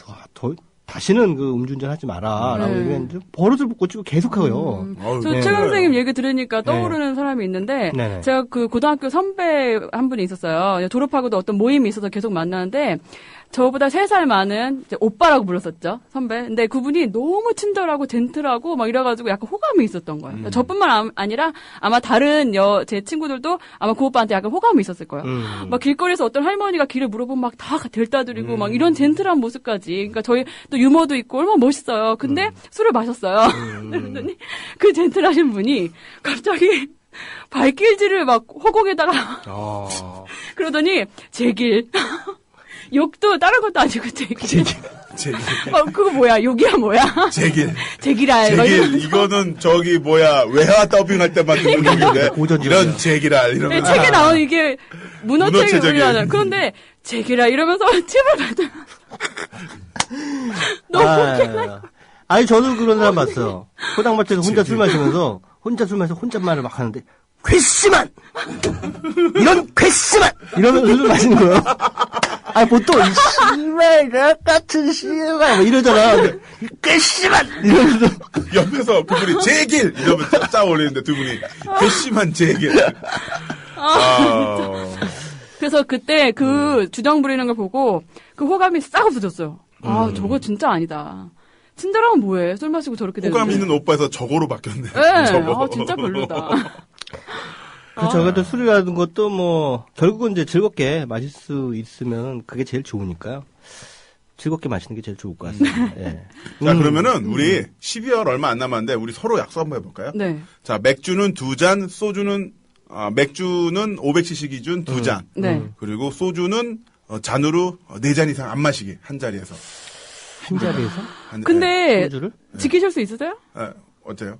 Speaker 7: 다시는 그 음주운전 하지 마라라고 얘기했는데 버릇을 못 고치고 계속하고요.
Speaker 8: 저 최강 선생님 얘기 들으니까 떠오르는 사람이 있는데 제가 그 고등학교 선배 한 분이 있었어요. 졸업하고도 어떤 모임이 있어서 계속 만나는데 저보다 3살 많은 이제 오빠라고 불렀었죠, 선배. 근데 그분이 너무 친절하고 젠틀하고 막 이래가지고 약간 호감이 있었던 거예요. 저뿐만 아니라 아마 다른 제 친구들도 아마 그 오빠한테 약간 호감이 있었을 거예요. 막 길거리에서 어떤 할머니가 길을 물어보면 막 다 들따드리고 막 이런 젠틀한 모습까지. 그러니까 저희 또 유머도 있고 얼마나 멋있어요. 근데 술을 마셨어요. 그랬더니 그 젠틀하신 분이 갑자기 발길질을 막 허공에다가 그러더니 제 길. 욕도 다른 것도 아니고 제길. 그거 뭐야? 욕이야 뭐야?
Speaker 1: 제길.
Speaker 8: 제길알.
Speaker 1: 이거는 저기 뭐야? 외화 더빙할 때만 듣는 얘기인데. 이런 제길알 이런.
Speaker 8: 네, 책에 나오는 이게 문어책에 올라가잖아요. 그런데 제길알 이러면서 칩을 받아. 너무 웃겨.
Speaker 7: 아니 저도 그런 사람 봤어요. 포장마차에서 혼자 술 마시면서 혼잣말을 막 하는데 괘씸한! 이런 괘씸한! 이러면서 술 마시는 거예요. 아니, 보통, 씨발, 같은 씨발, 이러잖아. 괘씸한! 이러면서.
Speaker 1: 옆에서 그분이 제길! 이러면 쫙 올리는데 두 분이 괘씸한 제길.
Speaker 8: 그래서 그때 그 주정 부리는 걸 보고 그 호감이 싹 없어졌어요. 저거 진짜 아니다. 친절하면 뭐해? 술 마시고 저렇게 되는데.
Speaker 1: 호감 있는 오빠에서 저거로 바뀌었네.
Speaker 8: 네. 진짜 별로다.
Speaker 7: 그렇죠. 근데 술이라는 것도 뭐 결국은 이제 즐겁게 마실 수 있으면 그게 제일 좋으니까요. 즐겁게 마시는 게 제일 좋을 것 같습니다. 네.
Speaker 1: 자, 그러면은 우리 12월 얼마 안 남았는데 우리 서로 약속 한번 해볼까요?
Speaker 8: 네.
Speaker 1: 자, 맥주는 2잔, 맥주는 500cc 기준 2잔.
Speaker 8: 네.
Speaker 1: 그리고 소주는 잔으로 4잔 이상 안 마시기. 한 자리에서.
Speaker 7: 한 자리에서?
Speaker 8: 근데
Speaker 7: 소주를?
Speaker 8: 지키실 수 있으세요?
Speaker 1: 어때요?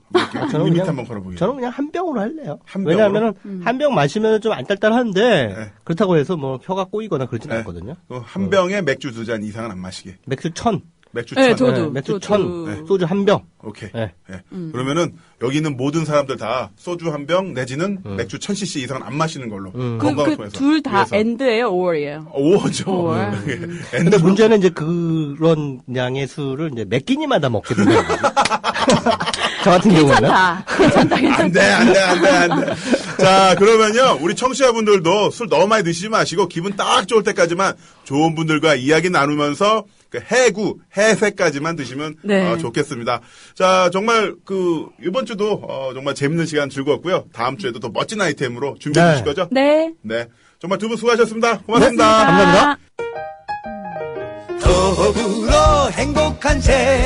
Speaker 7: 저는
Speaker 1: 리미트
Speaker 7: 그냥,
Speaker 1: 한번 걸어보게요.
Speaker 7: 저는 그냥 한 병으로 할래요.
Speaker 1: 왜냐하면
Speaker 7: 한 병 마시면 좀 안딸딸한데 그렇다고 해서 뭐 혀가 꼬이거나 그러진 않거든요.
Speaker 1: 한 병에 맥주 2잔 이상은 안 마시게.
Speaker 7: 맥주 1000.
Speaker 1: 맥주 1000.
Speaker 8: 네, 저도.
Speaker 7: 맥주 1000. 소주 한 병.
Speaker 1: 오케이.
Speaker 7: 네.
Speaker 1: 그러면은 여기 있는 모든 사람들 다 소주 한 병 내지는 맥주 1000cc 이상은 안 마시는 걸로. 건강을 통해서.
Speaker 8: 둘 다 엔드예요, or이에요?
Speaker 1: or죠.
Speaker 7: 근데 문제는 이제 그런 양의 술을 이제 몇 끼니마다 먹게 된다는 거죠. 저 같은 경우는.
Speaker 8: 괜찮다.
Speaker 1: 안 돼. 자, 그러면요, 우리 청취자분들도 술 너무 많이 드시지 마시고, 기분 딱 좋을 때까지만 좋은 분들과 이야기 나누면서, 해새까지만 드시면, 좋겠습니다. 자, 정말, 이번 주도, 정말 재밌는 시간 즐거웠고요. 다음 주에도 더 멋진 아이템으로 준비해 주실 거죠?
Speaker 8: 네.
Speaker 1: 네. 정말 두 분 수고하셨습니다. 고맙습니다.
Speaker 7: 감사합니다.
Speaker 11: 더불어 행복한 세